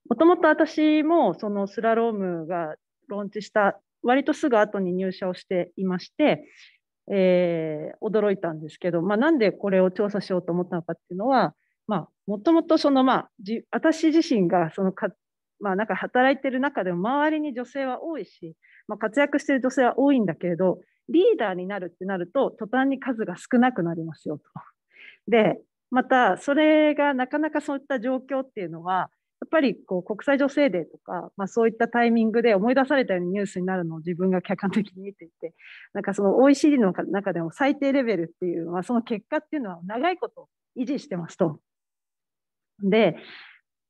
もともと私もそのスラロームがローンチした割とすぐ後に入社をしていまして、驚いたんですけど、なんでこれを調査しようと思ったのかっていうのは、もともと私自身がなんか働いてる中でも周りに女性は多いし、活躍している女性は多いんだけれど、リーダーになるってなると途端に数が少なくなりますよと。で、またそれがなかなかそういった状況っていうのは、やっぱり国際女性デーとか、そういったタイミングで思い出されたようにニュースになるのを自分が客観的に見ていて、なんかその OECD の中でも最低レベルっていうのは、その結果っていうのは長いこと維持してますと。で、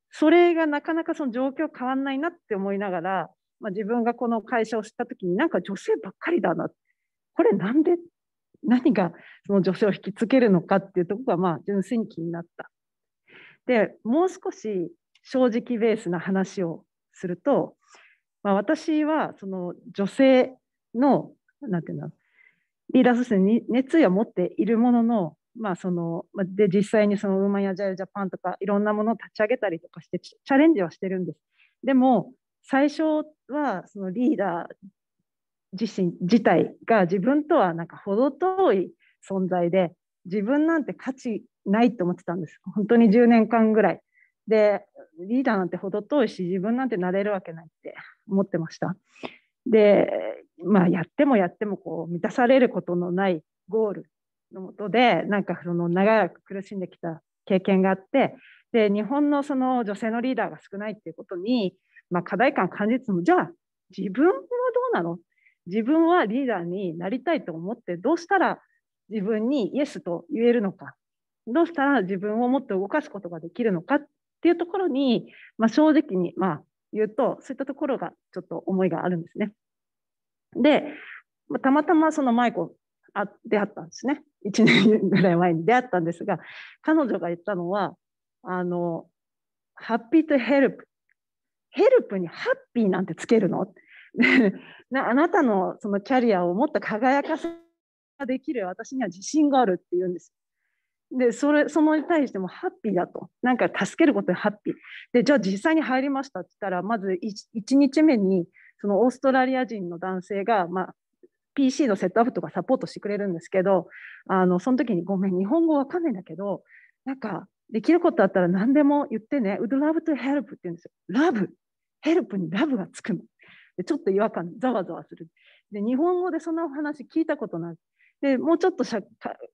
それがなかなかその状況変わんないなって思いながら、自分がこの会社を知ったときに、なんか女性ばっかりだな。これなんで、何がその女性を引きつけるのかっていうところが純粋に気になった。で、もう少し正直ベースな話をすると、私はその女性のなんていうのリーダーとして熱意を持っているものの、で実際にそのウーマンアジャイルジャパンとかいろんなものを立ち上げたりとかしてチャレンジはしてるんです。でも最初はそのリーダー自体が自分とはなんか程遠い存在で、自分なんて価値ないと思ってたんです。本当に10年間ぐらい。で、リーダーなんて程遠いし、自分なんてなれるわけないって思ってました。で、やっても満たされることのないゴールのもとで、なんかその長く苦しんできた経験があって、で、日本のその女性のリーダーが少ないっていうことに、課題感を感じつつも、じゃあ自分はどうなの？自分はリーダーになりたいと思って、どうしたら自分にイエスと言えるのか、どうしたら自分をもっと動かすことができるのかっていうところに、正直に言うと、そういったところがちょっと思いがあるんですね。で、たまたまそのマイコ出会ったんですね。1年ぐらい前に出会ったんですが、彼女が言ったのは、ハッピーとヘルプ。ヘルプにハッピーなんてつけるの？あなたのそのキャリアをもっと輝かせできる、私には自信があるって言うんです。で、そのに対してもハッピーだと。なんか助けることでハッピー。で、じゃあ実際に入りましたって言ったら、まず1日目に、そのオーストラリア人の男性が、PC のセットアップとかサポートしてくれるんですけど、その時にごめん、日本語わかんないんだけど、なんか、できることあったら何でも言ってね、would love to help って言うんですよ。ラブ。ヘルプにラブがつくの。で、ちょっと違和感、ざわざわする。で、日本語でそんな話聞いたことない。で、もうちょっと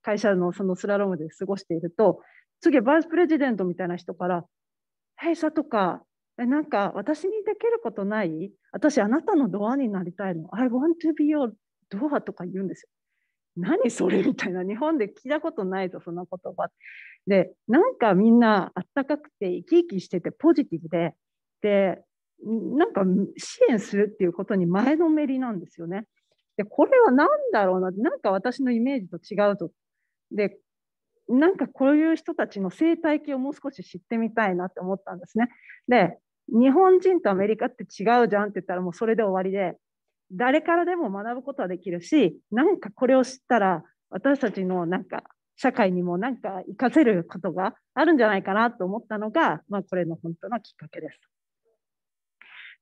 会社のそのスラロームで過ごしていると、次、バイスプレジデントみたいな人から、弊社とか、なんか私にできることない？私、あなたのドアになりたいの。I want to be your door とか言うんですよ。何それみたいな。日本で聞いたことないぞ、その言葉。で、なんかみんなあったかくて生き生きしててポジティブで、なんか支援するっていうことに前のめりなんですよね。で、これは何だろうな、なんか私のイメージと違うと。で、なんかこういう人たちの生態系をもう少し知ってみたいなって思ったんですね。で、日本人とアメリカって違うじゃんって言ったらもうそれで終わりで、誰からでも学ぶことはできるし、なんかこれを知ったら私たちのなんか社会にもなんか活かせることがあるんじゃないかなと思ったのが、これの本当のきっかけです。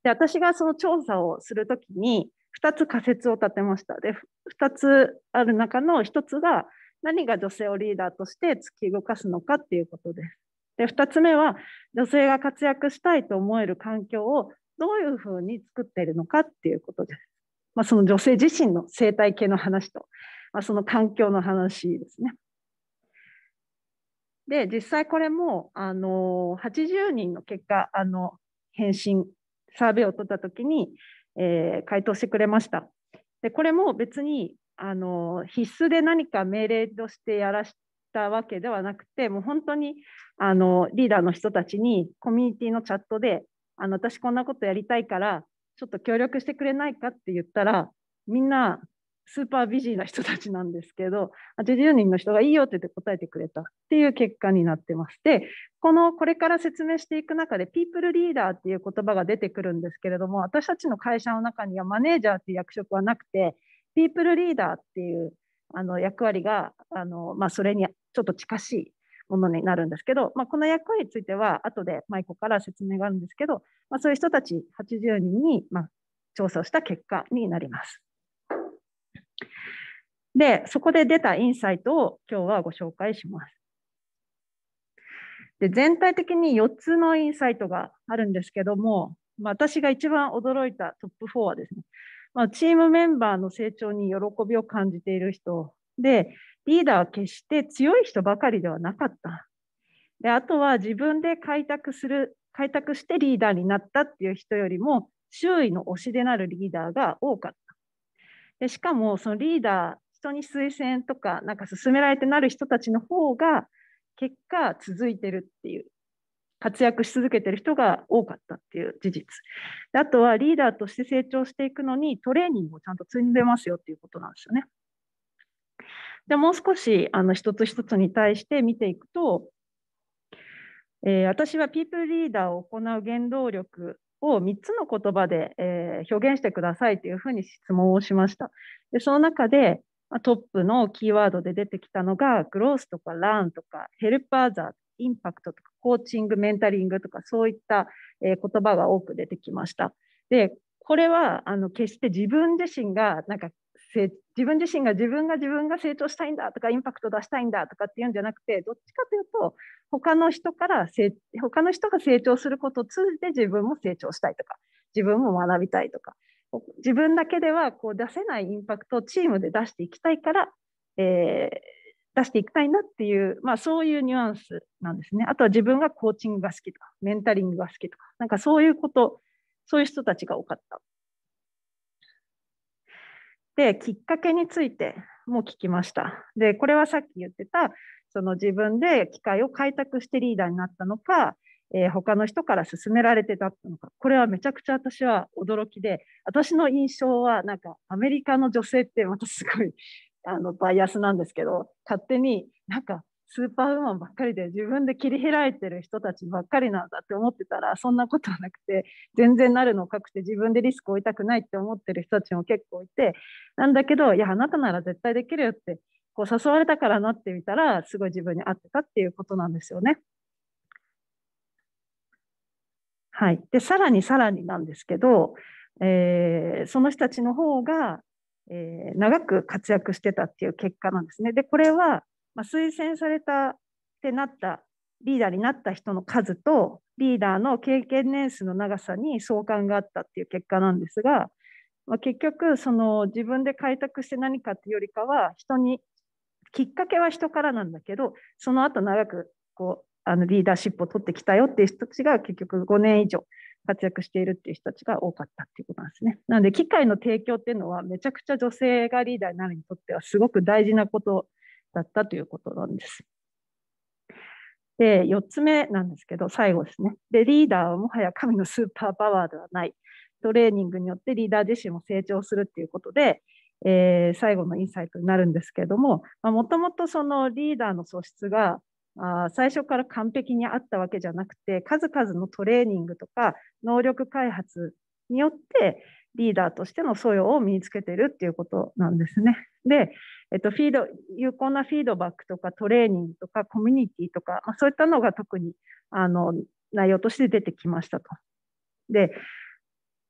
で、私がその調査をするときに2つ仮説を立てました。で、2つある中の1つが何が女性をリーダーとして突き動かすのかっていうことです。で、2つ目は女性が活躍したいと思える環境をどういうふうに作っているのかっていうことです。その女性自身の生態系の話と、その環境の話ですね。で、実際これも80人の結果、返信、サーベイを取ったときに、回答してくれました。で、これも別に必須で何か命令としてやらしたわけではなくて、もう本当にリーダーの人たちにコミュニティのチャットで、私こんなことやりたいから、ちょっと協力してくれないかって言ったら、みんなスーパービジーな人たちなんですけど、80人の人がいいよって言って答えてくれたっていう結果になってまして、これから説明していく中で、ピープルリーダーっていう言葉が出てくるんですけれども、私たちの会社の中にはマネージャーっていう役職はなくて、ピープルリーダーっていう役割がそれにちょっと近しいものになるんですけど、この役割については後でマイコから説明があるんですけど、そういう人たち80人に調査をした結果になります。で、そこで出たインサイトを今日はご紹介します。で、全体的に4つのインサイトがあるんですけども、私が一番驚いたトップ4はですね、チームメンバーの成長に喜びを感じている人で、リーダーは決して強い人ばかりではなかった。で、あとは自分で開拓してリーダーになったっていう人よりも、周囲の推しでなるリーダーが多かった。で、しかもそのリーダー、人に推薦とかなんか勧められてなる人たちの方が結果続いてるっていう、活躍し続けてる人が多かったっていう事実。で、あとはリーダーとして成長していくのにトレーニングをちゃんと積んでますよっていうことなんですよね。で、もう少し一つ一つに対して見ていくと、私はピープルリーダーを行う原動力を3つの言葉で、表現してくださいというふうに質問をしました。で、その中でトップのキーワードで出てきたのが、グロースとかランとか、ヘルパーザー、インパクトとか、コーチング、メンタリングとか、そういった言葉が多く出てきました。で、これは決して自分自身が自分が成長したいんだとか、インパクト出したいんだとかっていうんじゃなくて、どっちかというと、他の人が成長することを通じて自分も成長したいとか、自分も学びたいとか、自分だけでは出せないインパクトをチームで出していきたいから、出していきたいなっていう、そういうニュアンスなんですね。あとは自分がコーチングが好きとか、メンタリングが好きとか、なんかそういう人たちが多かった。で、きっかけについても聞きました。で、これはさっき言ってた、その自分で機会を開拓してリーダーになったのか、他の人から勧められてたのか、これはめちゃくちゃ私は驚きで、私の印象はなんかアメリカの女性ってまたすごいバイアスなんですけど、勝手になんかスーパーウーマンばっかりで自分で切り開いてる人たちばっかりなんだって思ってたら、そんなことはなくて、全然なるのを確て自分でリスクを負いたくないって思ってる人たちも結構いて、なんだけど、いや、あなたなら絶対できるよってこう誘われたからなってみたら、すごい自分に合ってたっていうことなんですよね。はい。で、さらになんですけど、その人たちの方が、長く活躍してたっていう結果なんですね。で、これは、推薦されたってなったリーダーになった人の数とリーダーの経験年数の長さに相関があったっていう結果なんですが、結局その自分で開拓して何かっていうよりかはきっかけは人からなんだけど、その後長くこうリーダーシップを取ってきたよっていう人たちが結局5年以上活躍しているっていう人たちが多かったっていうことなんですね。なので機会の提供っていうのはめちゃくちゃ女性がリーダーになるにとってはすごく大事なことだったということなんです。で、4つ目なんですけど、最後ですね。で、リーダーはもはや神のスーパーパワーではない。トレーニングによってリーダー自身も成長するっていうことで、最後のインサイトになるんですけれども、もともとそのリーダーの素質が最初から完璧にあったわけじゃなくて、数々のトレーニングとか能力開発によってリーダーとしての素養を身につけているっていうことなんですね。で、有効なフィードバックとかトレーニングとかコミュニティとか、そういったのが特に内容として出てきましたと。で、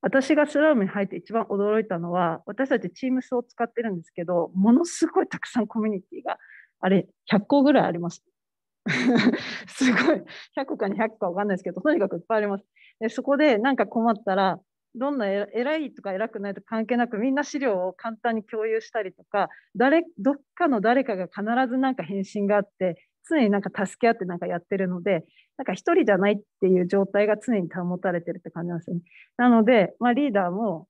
私がスラムに入って一番驚いたのは、私たちチームスを使ってるんですけど、ものすごいたくさんコミュニティがあれ100個ぐらいあります。すごい100個か200個か分かんないですけど、とにかくいっぱいあります。でそこで何か困ったら、どんな偉いとか偉くないとか関係なく、みんな資料を簡単に共有したりとか、どっかの誰かが必ずなんか返信があって、常になんか助け合ってなんかやってるので、なんか一人じゃないっていう状態が常に保たれてるって感じなんですよね。なので、リーダーも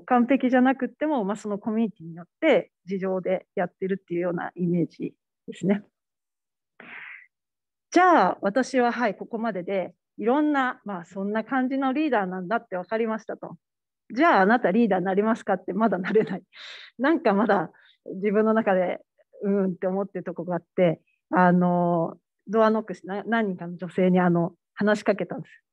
完璧じゃなくっても、そのコミュニティによって自情でやってるっていうようなイメージですね。じゃあ私はここまででいろんな、そんな感じのリーダーなんだって分かりましたと。じゃああなたリーダーになりますかって、まだなれない。なんかまだ自分の中でって思ってるとこがあって、ドアノックして何人かの女性に話しかけたんです。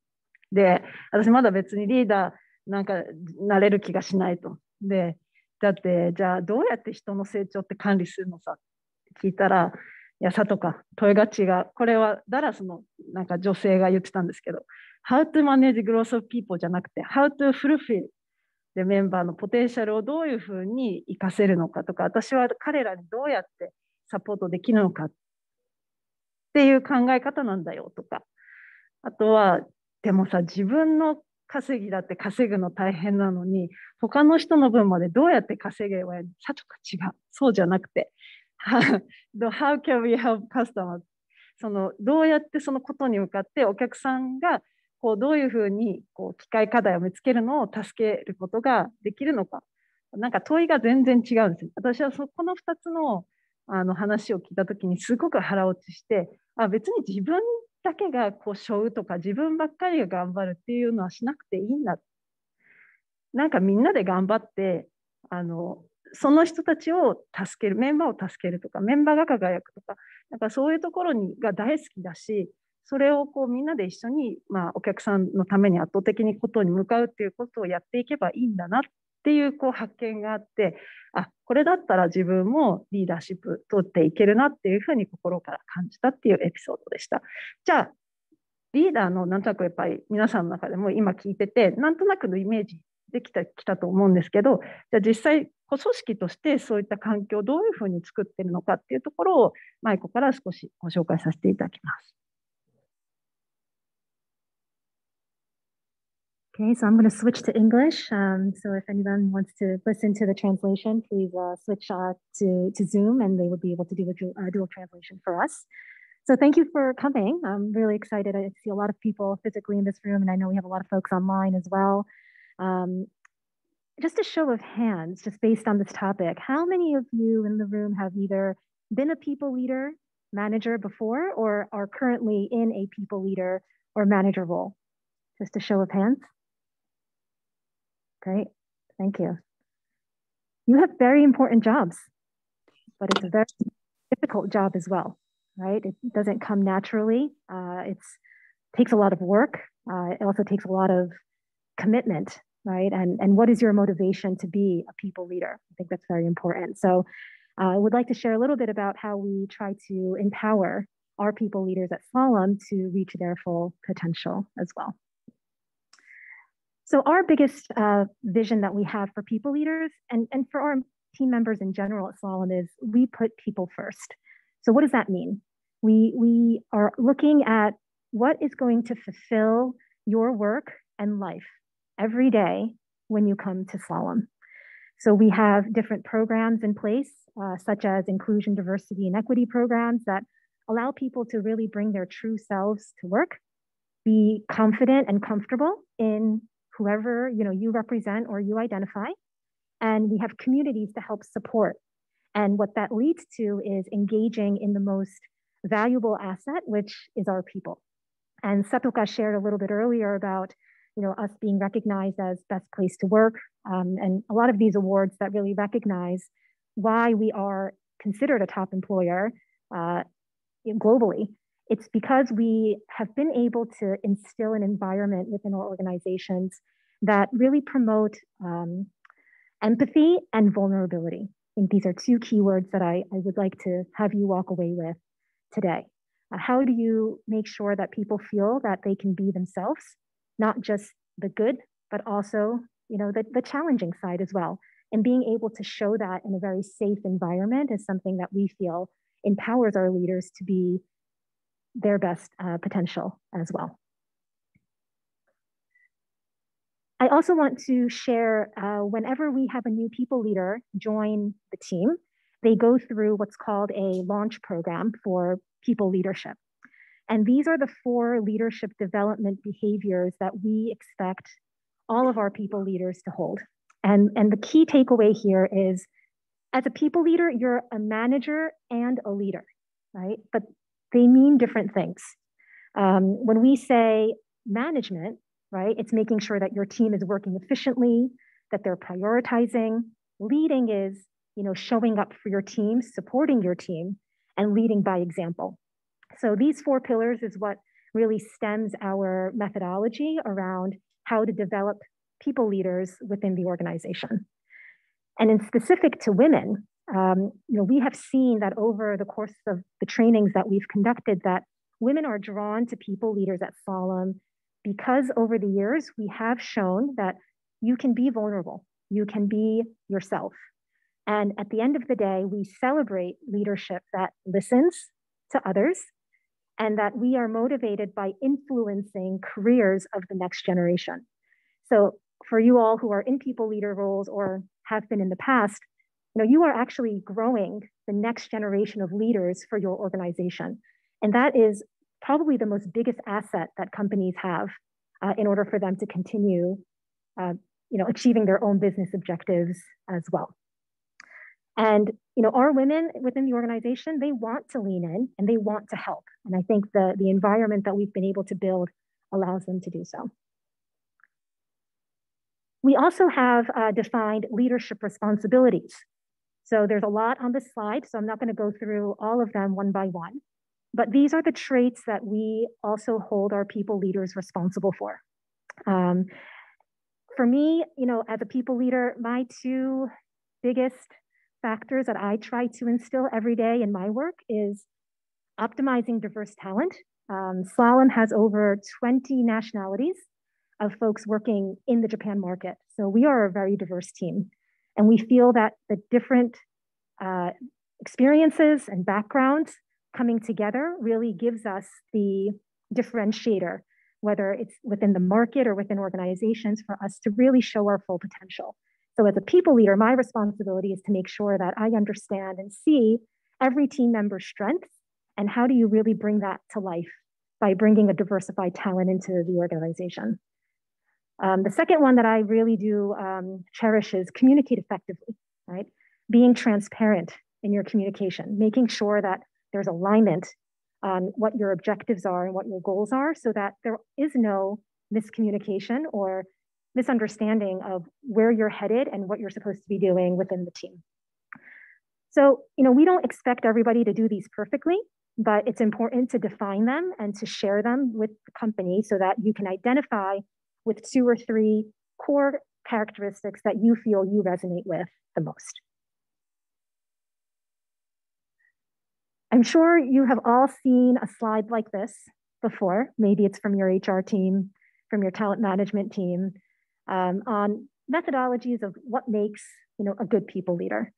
で、私まだ別にリーダーなんかなれる気がしないと。で、だってじゃあどうやって人の成長って管理するのさって聞いたら、いや、とか、問いが違う。これはダラスのなんか女性が言ってたんですけど、How to manage growth of people じゃなくて、How to fulfill でメンバーのポテンシャルをどういうふうに活かせるのかとか、私は彼らにどうやってサポートできるのかっていう考え方なんだよとか、あとは、でもさ、自分の稼ぎだって稼ぐの大変なのに、他の人の分までどうやって稼げばいいのかとか違う。そうじゃなくて、How can we help customers? どうやってそのことに向かってお客さんがどういうふうに機械課題を見つけるのを助けることができるのか。なんか問いが全然違うんですよ。私はこの2つの話を聞いたときにすごく腹落ちして、別に自分だけが背負うとか自分ばっかりが頑張るっていうのはしなくていいんだ。なんかみんなで頑張ってその人たちを助ける、メンバーを助けるとか、メンバーが輝くとか、なんかそういうところが大好きだし、それをみんなで一緒に、お客さんのために圧倒的にことに向かうっていうことをやっていけばいいんだなっていう、発見があって、これだったら自分もリーダーシップ取っていけるなっていうふうに心から感じたっていうエピソードでした。じゃあ、リーダーのなんとなくやっぱり皆さんの中でも今聞いてて、なんとなくのイメージできたと思うんですけど、じゃあ実際組織としてそういった環境をどういうふうに作っているのかっていうところをマイコから少しご紹介させていただきます。Okay, so I'm going to switch to English. So if anyone wants to listen to the translation, please switch to Zoom and they will be able to do a dual translation for us. So thank you for coming. I'm really excited. I see a lot of people physically in this room, and I know we have a lot of folks online as well. Just a show of hands, just based on this topic, how many of you in the room have either been a people leader, manager before, or are currently in a people leader or manager role? Just a show of hands. Great, thank you. You have very important jobs, but it's a very difficult job as well. right? It doesn't come naturally. It takes a lot of work. It also takes a lot of commitment, right? And what is your motivation to be a people leader? I think that's very important. So I would like to share a little bit about how we try to empower our people leaders at Slalom to reach their full potential as well. So our biggest vision that we have for people leaders and for our team members in general at Slalom is we put people first. So what does that mean? We are looking at what is going to fulfill your work and life every day when you come to Slalom. So we have different programs in place, such as inclusion, diversity, and equity programs that allow people to really bring their true selves to work, be confident and comfortable in whoever you represent or you identify. And we have communities to help support. And what that leads to is engaging in the most valuable asset, which is our people. And Satoka shared a little bit earlier about us being recognized as best place to work, and a lot of these awards that really recognize why we are considered a top employer globally. It's because we have been able to instill an environment within our organizations that really promote empathy and vulnerability. I think these are two keywords that I would like to have you walk away with today. How do you make sure that people feel that they can be themselves, not just the good, but also the challenging side as well? And being able to show that in a very safe environment is something that we feel empowers our leaders to be their best potential as well. I also want to share, whenever we have a new people leader join the team, they go through what's called a launch program for people leadership. And these are the 4 leadership development behaviors that we expect all of our people leaders to hold. And the key takeaway here is, as a people leader, you're a manager and a leader, right? But they mean different things. When we say management, right, it's making sure that your team is working efficiently, that they're prioritizing. Leading is, showing up for your team, supporting your team, and leading by example. So these 4 pillars is what really stems our methodology around how to develop people leaders within the organization. And in specific to women, we have seen that over the course of the trainings that we've conducted, that women are drawn to people leaders at Slalom because over the years, we have shown that you can be vulnerable, you can be yourself. And at the end of the day, we celebrate leadership that listens to others and that we are motivated by influencing careers of the next generation. So for you all who are in people leader roles or have been in the past, you are actually growing the next generation of leaders for your organization. And that is probably the most biggest asset that companies have in order for them to continue achieving their own business objectives as well. And our women within the organization, they want to lean in and they want to help. And I think the environment that we've been able to build allows them to do so. We also have defined leadership responsibilities. So there's a lot on this slide, so I'm not going to go through all of them one by one. But these are the traits that we also hold our people leaders responsible for. For me, as a people leader, my 2 biggest factors that I try to instill every day in my work is optimizing diverse talent. Slalom has over 20 nationalities of folks working in the Japan market. So we are a very diverse team. And we feel that the different experiences and backgrounds coming together really gives us the differentiator, whether it's within the market or within organizations, for us to really show our full potential. So as a people leader, my responsibility is to make sure that I understand and see every team member's strengths and how do you really bring that to life by bringing a diversified talent into the organization. The second one that I really do cherish is communicate effectively, right? Being transparent in your communication, making sure that there's alignment on what your objectives are and what your goals are so that there is no miscommunication or misunderstanding of where you're headed and what you're supposed to be doing within the team. So, we don't expect everybody to do these perfectly, but it's important to define them and to share them with the company so that you can identify with 2 or 3 core characteristics that you feel you resonate with the most. I'm sure you have all seen a slide like this before. Maybe it's from your HR team, from your talent management team, on methodologies of what makes a good people leader.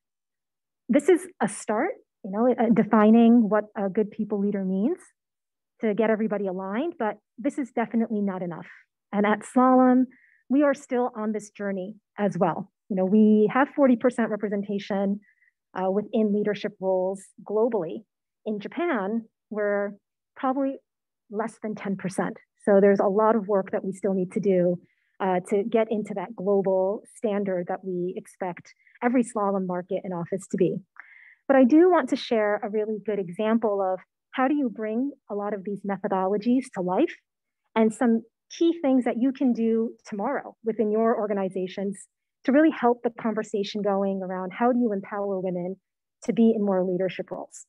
This is a start, defining what a good people leader means to get everybody aligned, but this is definitely not enough. And at Slalom, we are still on this journey as well. We have 40% representation within leadership roles globally. In Japan, we're probably less than 10%. So there's a lot of work that we still need to do to get into that global standard that we expect every slalom market and office to be. But I do want to share a really good example of how do you bring a lot of these methodologies to life and some key things that you can do tomorrow within your organizations to really help the conversation going around how do you empower women to be in more leadership roles.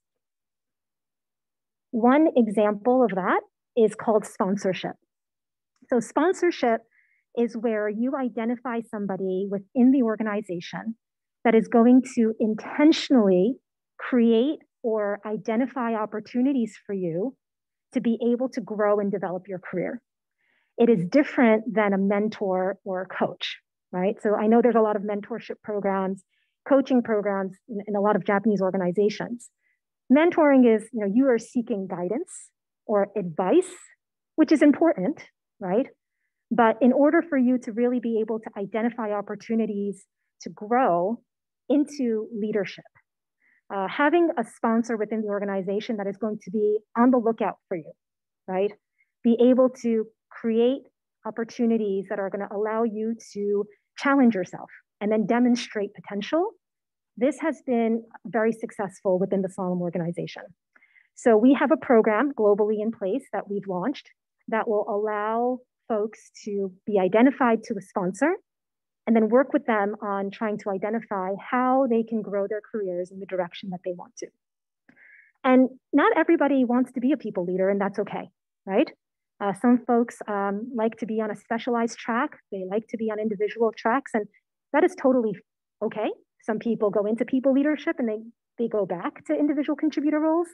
One example of that is called sponsorship. So sponsorship is where you identify somebody within the organization that is going to intentionally create or identify opportunities for you to be able to grow and develop your career. It is different than a mentor or a coach, right? So I know there's a lot of mentorship programs, coaching programs in a lot of Japanese organizations. Mentoring is, you are seeking guidance or advice, which is important, right? But in order for you to really be able to identify opportunities to grow into leadership, having a sponsor within the organization that is going to be on the lookout for you, right? Be able to create opportunities that are going to allow you to challenge yourself and then demonstrate potential. This has been very successful within the Slalom organization. So we have a program globally in place that we've launched that will allow folks to be identified to a sponsor and then work with them on trying to identify how they can grow their careers in the direction that they want to. And not everybody wants to be a people leader, and that's okay, right? Some folks like to be on a specialized track. They like to be on individual tracks, and that is totally okay. Some people go into people leadership and they go back to individual contributor roles,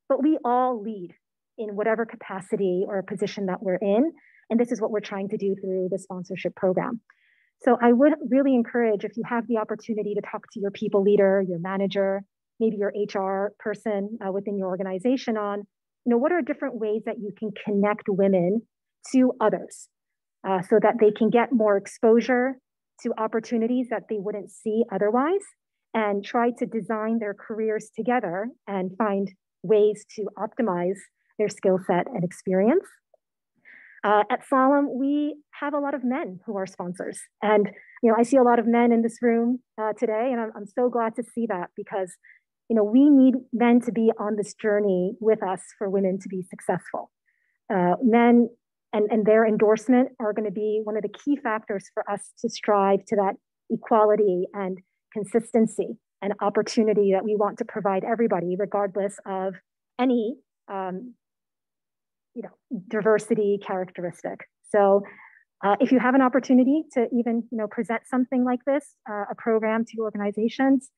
but we all lead in whatever capacity or position that we're in. And this is what we're trying to do through the sponsorship program. So I would really encourage, if you have the opportunity to talk to your people leader, your manager, maybe your HR person within your organization on, what are different ways that you can connect women to others so that they can get more exposure to opportunities that they wouldn't see otherwise, and try to design their careers together and find ways to optimize their skill set and experience. At Slalom, we have a lot of men who are sponsors. And I see a lot of men in this room today, and I'm so glad to see that, because we need men to be on this journey with us for women to be successful. Men and their endorsement are going to be one of the key factors for us to strive to that equality and consistency and opportunity that we want to provide everybody, regardless of any diversity characteristic. So if you have an opportunity to even present something like this, a program to your organizations,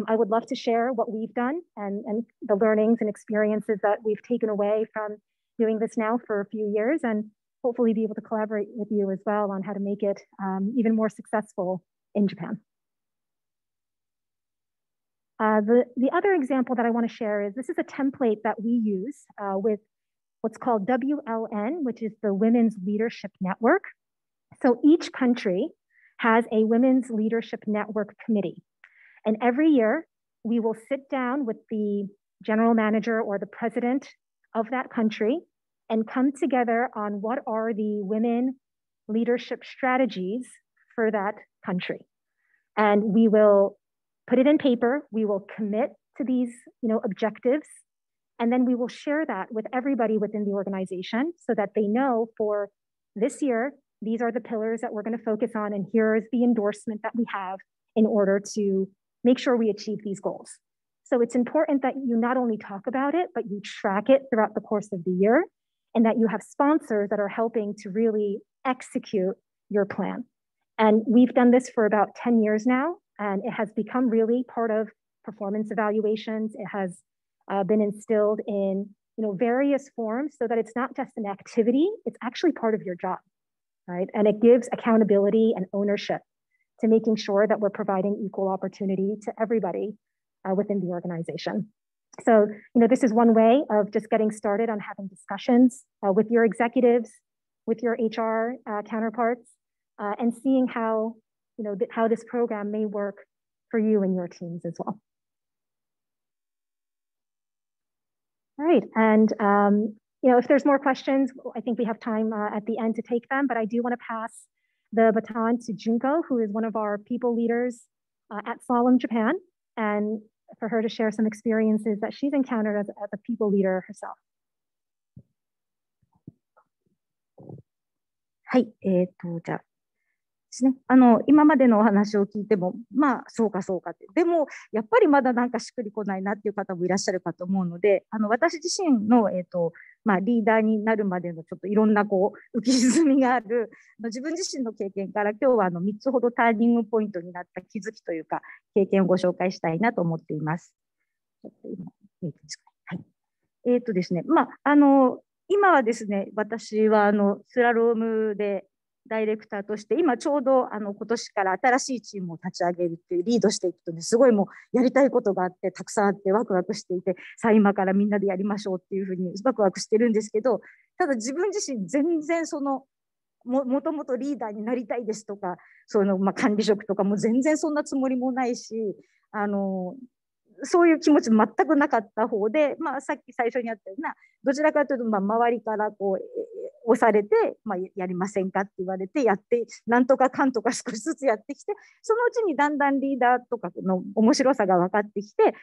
I would love to share what we've done and the learnings and experiences that we've taken away from doing this now for a few years, and hopefully be able to collaborate with you as well on how to make it even more successful in Japan. The other example that I want to share is this is a template that we use with what's called WLN, which is the Women's Leadership Network. So each country has a Women's Leadership Network committee. And every year, we will sit down with the general manager or the president of that country and come together on what are the women leadership strategies for that country. And we will put it in paper, we will commit to these objectives, and then we will share that with everybody within the organization so that they know for this year, these are the pillars that we're going to focus on, and here is the endorsement that we have in order to make sure we achieve these goals. So it's important that you not only talk about it, but you track it throughout the course of the year, and that you have sponsors that are helping to really execute your plan. And we've done this for about 10 years now, and it has become really part of performance evaluations. It has been instilled in various forms so that it's not just an activity, it's actually part of your job, right? And it gives accountability and ownership to making sure that we're providing equal opportunity to everybody within the organization. So, this is one way of just getting started on having discussions with your executives, with your HR counterparts, and seeing how, how this program may work for you and your teams as well. All right, and if there's more questions, I think we have time at the end to take them, but I do want to pass the baton to Junko, who is one of our people leaders at Slalom Japan, and for her to share some experiences that she's encountered as a people leader herself. はい、じゃあですね、今までのお話を聞いても、そうかそうかって、でもやっぱりまだなんかしっくりこないなっていう方もいらっしゃるかと思うので、私自身の、リーダーになるまでのちょっといろんな浮き沈みがある自分自身の経験から、今日は3つほどターニングポイントになった気づきというか経験をご紹介したいなと思っています。ちょっと今見えてますか？はい。ですね、今はですね、私はスラロームでダイレクターとして、今ちょうど今年から新しいチームを立ち上げるっていうリードしていくとね、すごいもうやりたいことがあって、たくさんあってワクワクしていて、さあ今からみんなでやりましょうっていうふうにワクワクしてるんですけど、ただ自分自身全然もともとリーダーになりたいですとか、管理職とかも全然そんなつもりもないし、そういう気持ち全くなかった方で、さっき最初にあったような、どちらかというと周りから押されて、やりませんかって言われてやって、なんとかかんとか少しずつやってきて、そのうちにだんだんリーダーとかの面白さが分かってきて、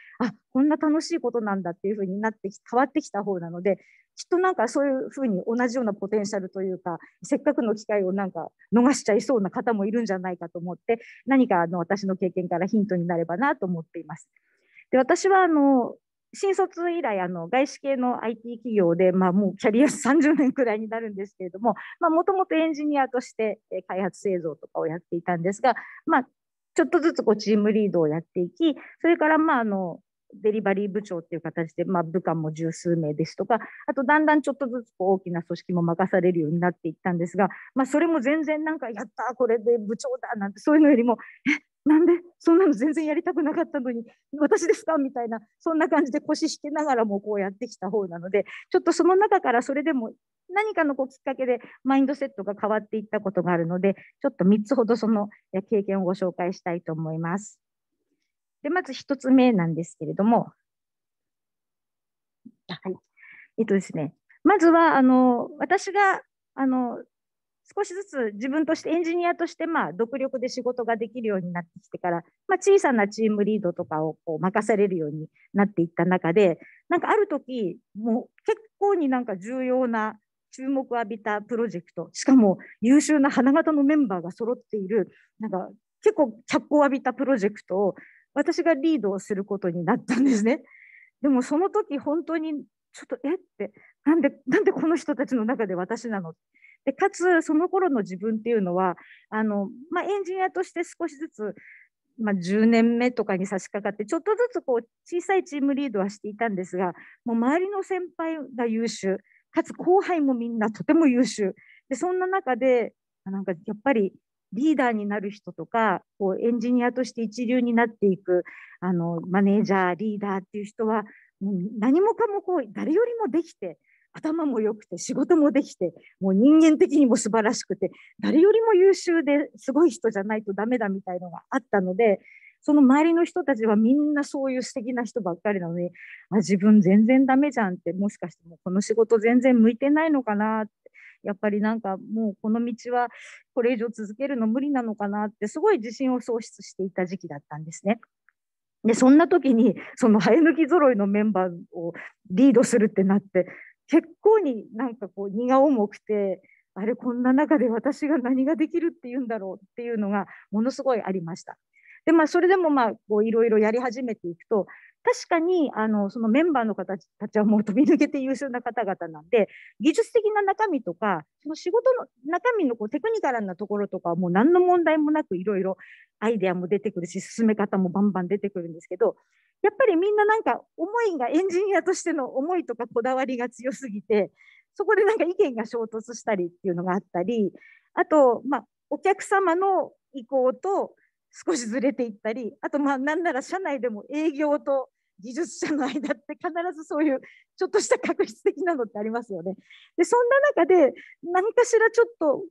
こんな楽しいことなんだっていうふうになって変わってきた方なので、きっとなんかそういうふうに同じようなポテンシャルというか、せっかくの機会をなんか逃しちゃいそうな方もいるんじゃないかと思って、何か私の経験からヒントになればなと思っています。で、私は新卒以来外資系の IT 企業で、もうキャリア30年くらいになるんですけれども、もともとエンジニアとして開発製造とかをやっていたんですが、ちょっとずつチームリードをやっていき、それからデリバリー部長っていう形で、部下も十数名ですとか、あとだんだんちょっとずつ大きな組織も任されるようになっていったんですが、それも全然なんかやったこれで部長だなんて、そういうのよりもなんでそんなの全然やりたくなかったのに私ですかみたいな、そんな感じで腰引けながらもやってきた方なので、ちょっとその中からそれでも何かのきっかけでマインドセットが変わっていったことがあるので、ちょっと3つほどその経験をご紹介したいと思います。で、まず1つ目なんですけれども、ですね、まずは私が少しずつ自分としてエンジニアとして独力で仕事ができるようになってきてから、小さなチームリードとかを任されるようになっていった中で、なんかある時もう結構になんか重要な注目を浴びたプロジェクト、しかも優秀な花形のメンバーが揃っている、なんか結構脚光を浴びたプロジェクトを私がリードをすることになったんですね。でもその時本当にちょっとってなんでこの人たちの中で私なので、かつその頃の自分っていうのはエンジニアとして少しずつ、10年目とかに差し掛かって、ちょっとずつ小さいチームリードはしていたんですが、もう周りの先輩が優秀、かつ後輩もみんなとても優秀で、そんな中でなんかやっぱりリーダーになる人とかエンジニアとして一流になっていくマネージャーリーダーっていう人は、もう何もかも誰よりもできて、頭も良くて仕事もできて、もう人間的にも素晴らしくて、誰よりも優秀ですごい人じゃないとダメだみたいのがあったので、その周りの人たちはみんなそういう素敵な人ばっかりなので、自分全然ダメじゃんって、もしかしてもうこの仕事全然向いてないのかなって、やっぱりなんかもうこの道はこれ以上続けるの無理なのかなって、すごい自信を喪失していた時期だったんですね。で、そんな時にその生え抜き揃いのメンバーをリードするってなって、結構になんか荷が重くて、あれ、こんな中で私が何ができるっていうんだろうっていうのがものすごいありました。で、それでもいろいろやり始めていくと、確かにそのメンバーの方たちはもう飛び抜けて優秀な方々なんで、技術的な中身とか、その仕事の中身のテクニカルなところとかはもう何の問題もなくいろいろアイデアも出てくるし、進め方もバンバン出てくるんですけど、やっぱりみんななんか思いがエンジニアとしての思いとかこだわりが強すぎて、そこでなんか意見が衝突したりっていうのがあったり、あと、お客様の意向と少しずれていったり、あとなんなら社内でも営業と技術者の間って必ずそういうちょっとした確率的なのってありますよね。で、そんな中で何かしらちょっと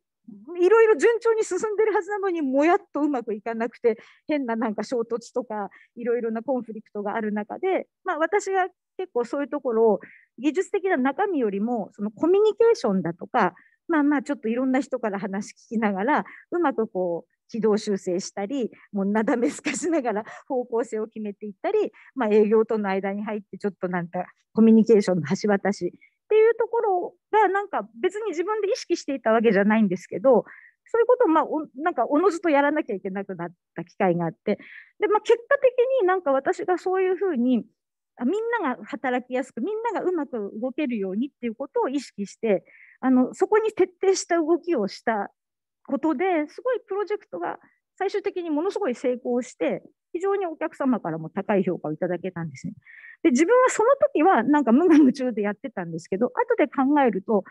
いろいろ順調に進んでるはずなのにもやっとうまくいかなくて、変ななんか衝突とかいろいろなコンフリクトがある中で、私が結構そういうところを技術的な中身よりもそのコミュニケーションだとか、ちょっといろんな人から話聞きながらうまく軌道修正したり、もうなだめすかしながら方向性を決めていったり、営業との間に入ってちょっとなんかコミュニケーションの橋渡しっていうところがなんか別に自分で意識していたわけじゃないんですけど、そういうことをなんかおのずとやらなきゃいけなくなった機会があって、で、結果的になんか私がそういうふうにみんなが働きやすく、みんながうまく動けるようにっていうことを意識して、そこに徹底した動きをしたことですごいプロジェクトが最終的にものすごい成功して、非常にお客様からも高い評価をいただけたんですね。で、自分はその時はなんか無我夢中でやってたんですけど、後で考えると、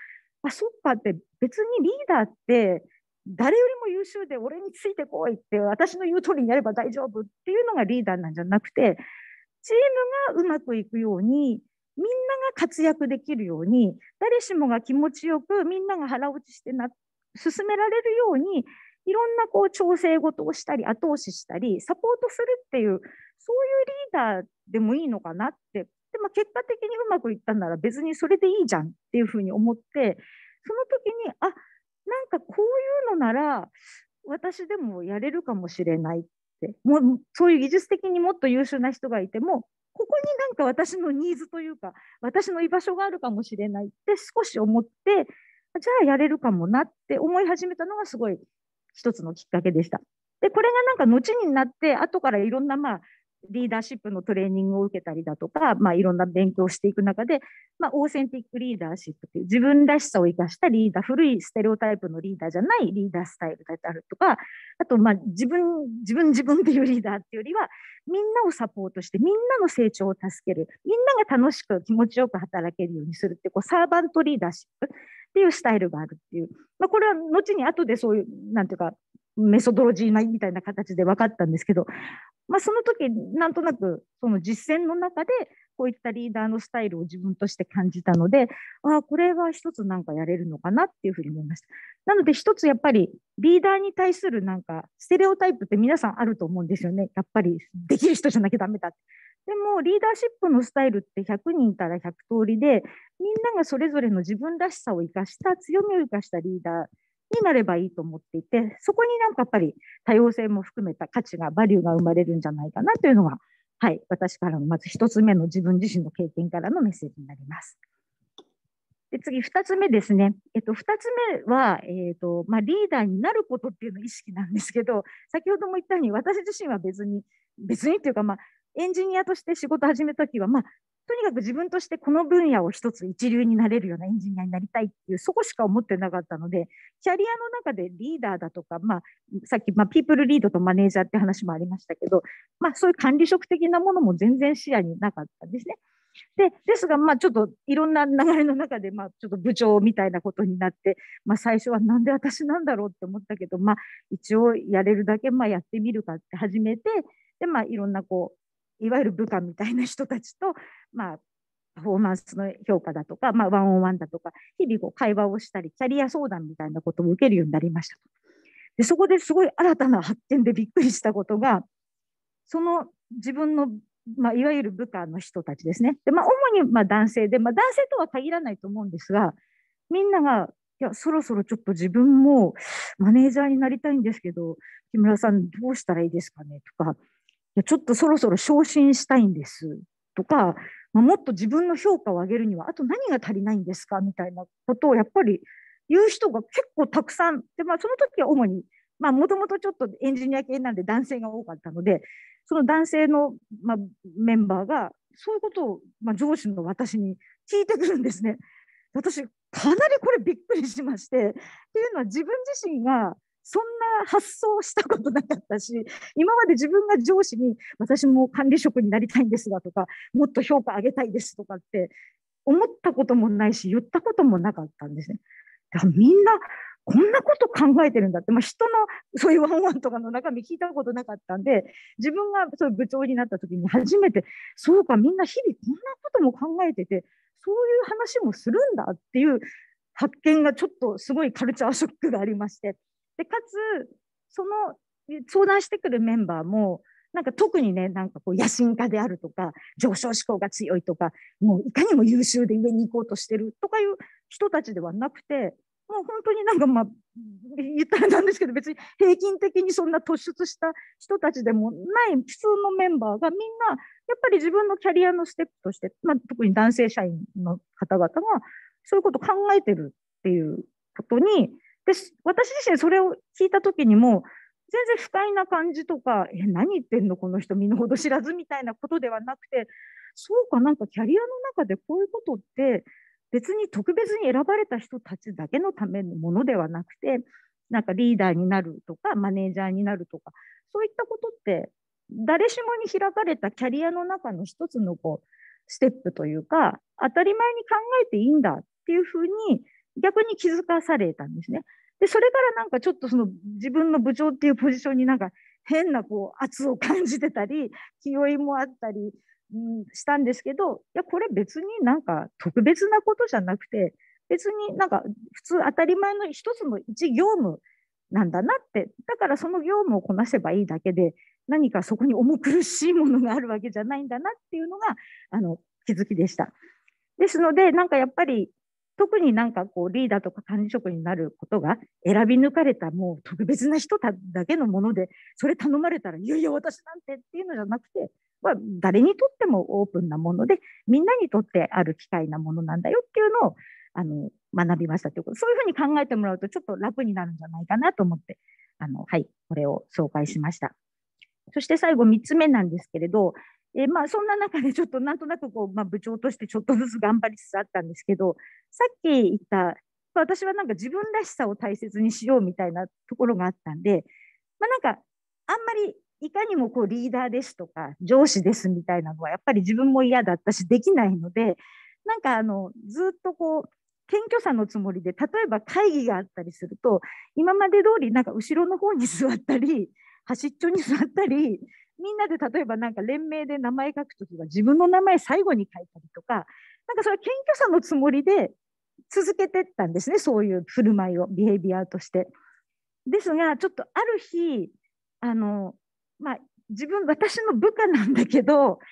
そっかって、別にリーダーって誰よりも優秀で俺についてこいって私の言う通りにやれば大丈夫っていうのがリーダーなんじゃなくて、チームがうまくいくように、みんなが活躍できるように、誰しもが気持ちよくみんなが腹落ちして進められるように、いろんな調整事をしたり後押ししたりサポートするっていう、そういうリーダーでもいいのかなって。で、結果的にうまくいったなら別にそれでいいじゃんっていうふうに思って、その時になんかこういうのなら私でもやれるかもしれないって、もうそういう技術的にもっと優秀な人がいても、ここになんか私のニーズというか私の居場所があるかもしれないって少し思って、じゃあやれるかもなって思い始めたのがすごい一つのきっかけでした。で、これがなんか後になって後からいろんなリーダーシップのトレーニングを受けたりだとか、いろんな勉強をしていく中で、オーセンティックリーダーシップという自分らしさを生かしたリーダー、古いステレオタイプのリーダーじゃないリーダースタイルであるとか、あと自分っていうリーダーっていうよりは、みんなをサポートして、みんなの成長を助ける、みんなが楽しく気持ちよく働けるようにするって、サーバントリーダーシップっていうスタイルがあるっていう、これは後に後でそういう、なんていうか、メソドロジーみたいな形で分かったんですけど、その時なんとなくその実践の中でこういったリーダーのスタイルを自分として感じたので、これは一つなんかやれるのかなっていうふうに思いました。なので一つやっぱりリーダーに対するなんかステレオタイプって皆さんあると思うんですよね。やっぱりできる人じゃなきゃダメだって。でもリーダーシップのスタイルって100人いたら100通りで、みんながそれぞれの自分らしさを生かした強みを生かしたリーダーになればいいと思っていて、そこになんかやっぱり多様性も含めた価値が、バリューが生まれるんじゃないかなというのが、はい、私からのまず一つ目の自分自身の経験からのメッセージになります。で、次、二つ目ですね。二つ目は、リーダーになることっていうの意識なんですけど、先ほども言ったように、私自身は別にっていうか、エンジニアとして仕事を始めたときは、とにかく自分としてこの分野を一つ一流になれるようなエンジニアになりたいっていう、そこしか思ってなかったので、キャリアの中でリーダーだとか、さっき、ピープルリードとマネージャーって話もありましたけど、そういう管理職的なものも全然視野になかったんですね。ですが、ちょっといろんな流れの中で、ちょっと部長みたいなことになって、最初はなんで私なんだろうって思ったけど、一応やれるだけやってみるかって始めて、で、いろんないわゆる部下みたいな人たちと、パフォーマンスの評価だとか、ワンオンワンだとか、日々会話をしたり、キャリア相談みたいなことを受けるようになりました。で、そこですごい新たな発見でびっくりしたことが、その自分の、いわゆる部下の人たちですね。で、主に男性で、男性とは限らないと思うんですが、みんなが、いや、そろそろちょっと自分もマネージャーになりたいんですけど、木村さんどうしたらいいですかねとか、ちょっとそろそろ昇進したいんですとか、もっと自分の評価を上げるにはあと何が足りないんですかみたいなことをやっぱり言う人が結構たくさんで、その時は主にもともとちょっとエンジニア系なんで男性が多かったので、その男性の、メンバーがそういうことを、上司の私に聞いてくるんですね。私かなりこれびっくりしまして、っていうのは自分自身がそんな発想をしたことなかったし、今まで自分が上司に私も管理職になりたいんですがとか、もっと評価上げたいですとかって思ったこともないし、言ったこともなかったんですね。だからみんなこんなこと考えてるんだって、人のそういうワンワンとかの中身聞いたことなかったんで、自分がそういう部長になった時に初めて、そうか、みんな日々こんなことも考えてて、そういう話もするんだっていう発見がちょっとすごいカルチャーショックがありまして、でかつその相談してくるメンバーもなんか特にね、なんかこう野心家であるとか上昇志向が強いとか、もういかにも優秀で上に行こうとしてるとかいう人たちではなくて、もう本当になんか言ったらなんですけど、別に平均的にそんな突出した人たちでもない普通のメンバーがみんなやっぱり自分のキャリアのステップとして、特に男性社員の方々がそういうことを考えてるっていうことに、で私自身それを聞いた時にも全然不快な感じとか、何言ってんのこの人身の程知らずみたいなことではなくて、そうか、なんかキャリアの中でこういうことって別に特別に選ばれた人たちだけのためのものではなくて、なんかリーダーになるとかマネージャーになるとか、そういったことって誰しもに開かれたキャリアの中の一つのステップというか、当たり前に考えていいんだっていうふうに逆に気づかされたんですね。でそれからなんかちょっとその自分の部長っていうポジションになんか変な圧を感じてたり、気負いもあったりしたんですけど、いやこれ別になんか特別なことじゃなくて、別になんか普通当たり前の一つの一業務なんだなって、だからその業務をこなせばいいだけで、何かそこに重苦しいものがあるわけじゃないんだなっていうのが気づきでした。ですので、なんかやっぱり特になんかリーダーとか管理職になることが選び抜かれたもう特別な人だけのもので、それ頼まれたらいやいや私なんてっていうのじゃなくて、誰にとってもオープンなもので、みんなにとってある機会なものなんだよっていうのを学びましたということ、そういうふうに考えてもらうとちょっと楽になるんじゃないかなと思ってはい、これを紹介しました。そして最後3つ目なんですけれど、そんな中でちょっとなんとなく部長としてちょっとずつ頑張りつつあったんですけど、さっき言った私はなんか自分らしさを大切にしようみたいなところがあったんで、なんかあんまりいかにもリーダーですとか上司ですみたいなのはやっぱり自分も嫌だったしできないので、なんかずっと謙虚さのつもりで、例えば会議があったりすると今まで通りなんか後ろの方に座ったり端っちょに座ったり、みんなで例えばなんか連名で名前書くときは自分の名前最後に書いたりとか、なんかそれは謙虚さのつもりで続けていったんですね、そういう振る舞いをビヘイビアとして。ですがちょっとある日私の部下なんだけど、か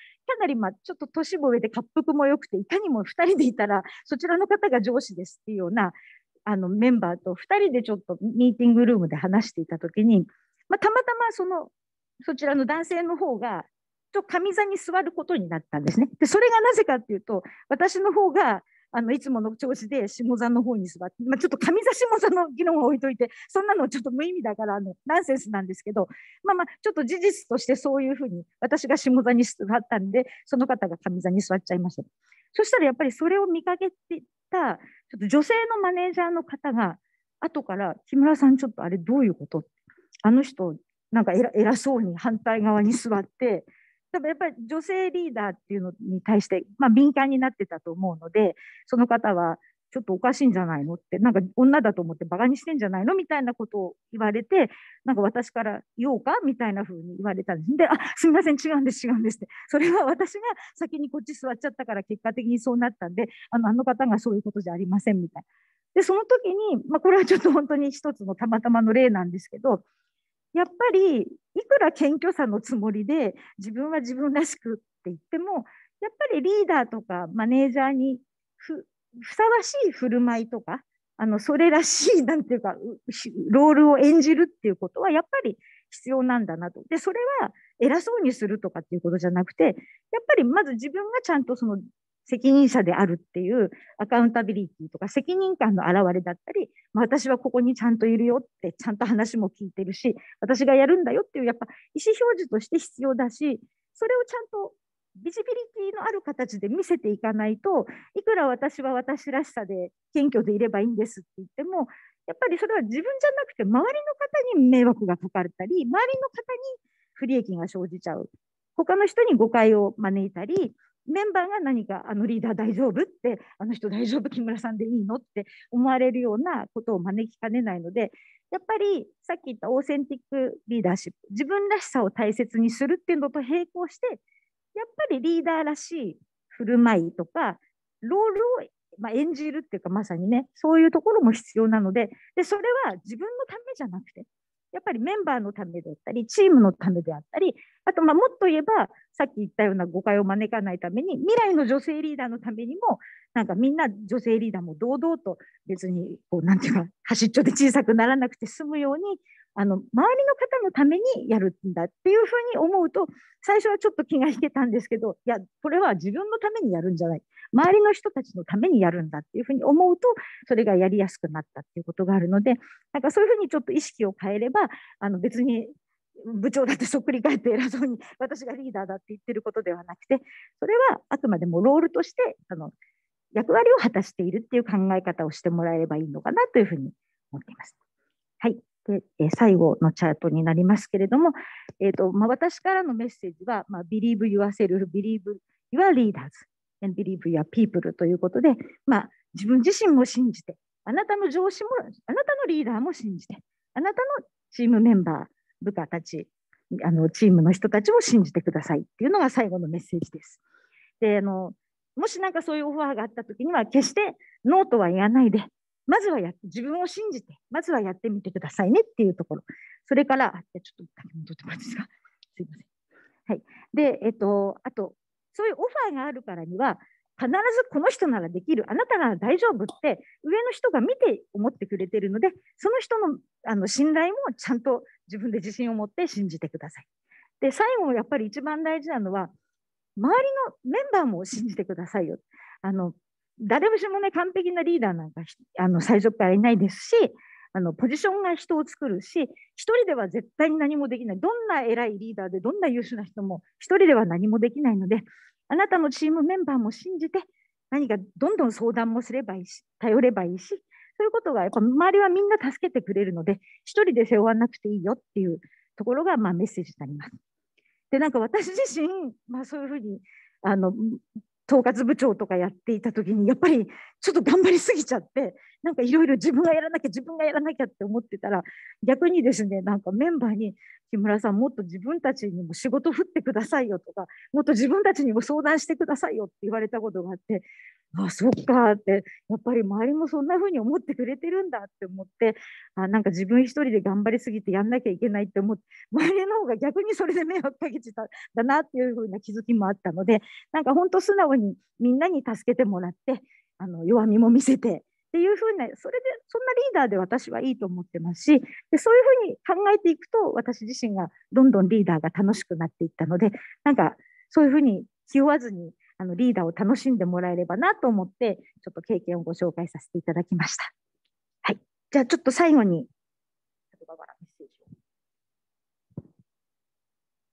なりちょっと年も上で滑腹も良くて、いかにも2人でいたらそちらの方が上司ですっていうようなメンバーと2人でちょっとミーティングルームで話していたときに、たまたまそちらの男性の方が上座に座ることになったんですね。でそれがなぜかっていうと、私の方がいつもの調子で下座の方に座って、ちょっと上座下座の議論は置いといて、そんなのちょっと無意味だからナンセンスなんですけど、ちょっと事実としてそういうふうに私が下座に座ったんで、その方が上座に座っちゃいました。そしたらやっぱりそれを見かけていたちょっと女性のマネージャーの方が後から木村さんちょっとあれどういうこと、あの人なんか偉そうに反対側に座って、やっぱり女性リーダーっていうのに対して、敏感になってたと思うので、その方はちょっとおかしいんじゃないのって、なんか女だと思ってバカにしてんじゃないのみたいなことを言われて、なんか私から言おうかみたいな風に言われたんです。で、すみません、違うんですって。それは私が先にこっち座っちゃったから結果的にそうなったんで、あの方がそういうことじゃありませんみたいな。で、その時に、これはちょっと本当に一つのたまたまの例なんですけど、やっぱりいくら謙虚さのつもりで自分は自分らしくって言っても、やっぱりリーダーとかマネージャーにふさわしい振る舞いとかそれらしいなんていうかロールを演じるっていうことはやっぱり必要なんだなと。でそれは偉そうにするとかっていうことじゃなくて、やっぱりまず自分がちゃんとその責任者であるっていうアカウンタビリティとか責任感の表れだったり、私はここにちゃんといるよってちゃんと話も聞いてるし、私がやるんだよっていうやっぱ意思表示として必要だし、それをちゃんとビジビリティのある形で見せていかないと、いくら私は私らしさで謙虚でいればいいんですって言っても、やっぱりそれは自分じゃなくて周りの方に迷惑がかかったり、周りの方に不利益が生じちゃう。他の人に誤解を招いたり、メンバーが何かリーダー大丈夫って、あの人大丈夫、木村さんでいいのって思われるようなことを招きかねないので、やっぱりさっき言ったオーセンティックリーダーシップ、自分らしさを大切にするっていうのと並行して、やっぱりリーダーらしい振る舞いとか、ロールを演じるっていうか、まさにね、そういうところも必要なので、それは自分のためじゃなくて、やっぱりメンバーのためであったり、チームのためであったり、あともっと言えば、さっき言ったような誤解を招かないために、未来の女性リーダーのためにも、なんかみんな女性リーダーも堂々と別にこうなんていうか端っちょで小さくならなくて済むように、周りの方のためにやるんだっていうふうに思うと、最初はちょっと気が引けたんですけど、いや、これは自分のためにやるんじゃない。周りの人たちのためにやるんだっていうふうに思うと、それがやりやすくなったっていうことがあるので、なんかそういうふうにちょっと意識を変えれば、別に部長だってそっくり返って偉そうに私がリーダーだって言ってることではなくて、それはあくまでもロールとして役割を果たしているっていう考え方をしてもらえればいいのかなというふうに思っています。はい。で最後のチャートになりますけれども、私からのメッセージは、Believe yourself, believe your leaders, and believe your people ということで、自分自身も信じて、あなたの上司も、あなたのリーダーも信じて、あなたのチームメンバー、部下たち、チームの人たちを信じてくださいっていうのが最後のメッセージです。で、もしなんかそういうオファーがあったときには、決してノーとは言わないで、まずは自分を信じて、まずはやってみてくださいねっていうところ。それから、ちょっと戻ってもらっていいですか。すいません。はい。で、あと、そういうオファーがあるからには、必ずこの人ならできる、あなたなら大丈夫って上の人が見て思ってくれてるので、その人の信頼もちゃんと自分で自信を持って信じてください。で、最後やっぱり一番大事なのは、周りのメンバーも信じてくださいよ。誰しもね、完璧なリーダーなんか最初からいないですし、ポジションが人を作るし、一人では絶対に何もできない。どんな偉いリーダーで、どんな優秀な人も一人では何もできないので、あなたのチームメンバーも信じて、何かどんどん相談もすればいいし、頼ればいいし、そういうことがやっぱ周りはみんな助けてくれるので、一人で背負わなくていいよっていうところがメッセージになります。で、なんか私自身、そういうふうに統括部長とかやっていたときに、やっぱりちょっと頑張りすぎちゃって、なんかいろいろ自分がやらなきゃって思ってたら、逆にですね、なんかメンバーに、木村さん、もっと自分たちにも仕事振ってくださいよとか、もっと自分たちにも相談してくださいよって言われたことがあって、そっかって、やっぱり周りもそんな風に思ってくれてるんだって思って、なんか自分一人で頑張りすぎてやんなきゃいけないって思って、周りの方が逆にそれで迷惑かけてたんだなっていう風な気づきもあったので、なんか本当素直にみんなに助けてもらって、弱みも見せてっていう風な、それでそんなリーダーで私はいいと思ってますし、でそういう風に考えていくと、私自身がどんどんリーダーが楽しくなっていったので、なんかそういう風に気負わずにリーダーを楽しんでもらえればなと思って、ちょっと経験をご紹介させていただきました。はい。じゃあちょっと最後に、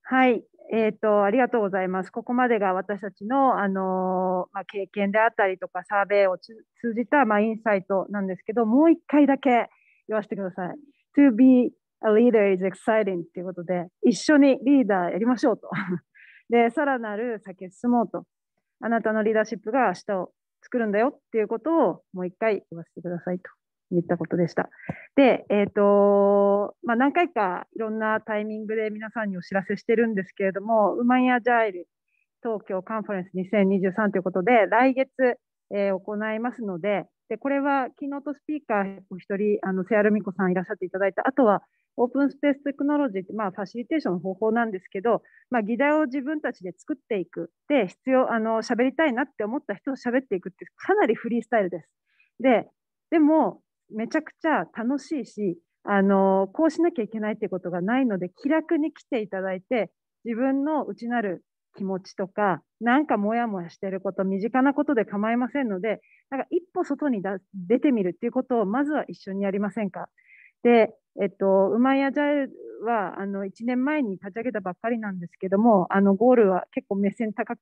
はい。ありがとうございます。ここまでが私たちの、経験であったりとか、サーベイを通じた、インサイトなんですけど、もう一回だけ言わせてください。To be a leader is exciting ということで、一緒にリーダーやりましょうと。で、さらなる先へ進もうと。あなたのリーダーシップが明日を作るんだよっていうことをもう一回言わせてくださいと言ったことでした。で、何回かいろんなタイミングで皆さんにお知らせしてるんですけれども、ウマンアジャイル東京カンファレンス2023ということで、来月、行いますので、これはキーノートスピーカーお一人、瀬原美子さんいらっしゃっていただいた、あとはオープンスペーステクノロジーって、ファシリテーションの方法なんですけど、議題を自分たちで作っていく。で、喋りたいなって思った人と喋っていくって、かなりフリースタイルです。でも、めちゃくちゃ楽しいし、こうしなきゃいけないっていうことがないので、気楽に来ていただいて、自分の内なる気持ちとか、なんかモヤモヤしていること、身近なことで構いませんので、なんか一歩外に出てみるっていうことをまずは一緒にやりませんか。で、うまいアジャイルは1年前に立ち上げたばっかりなんですけども、ゴールは結構目線高く、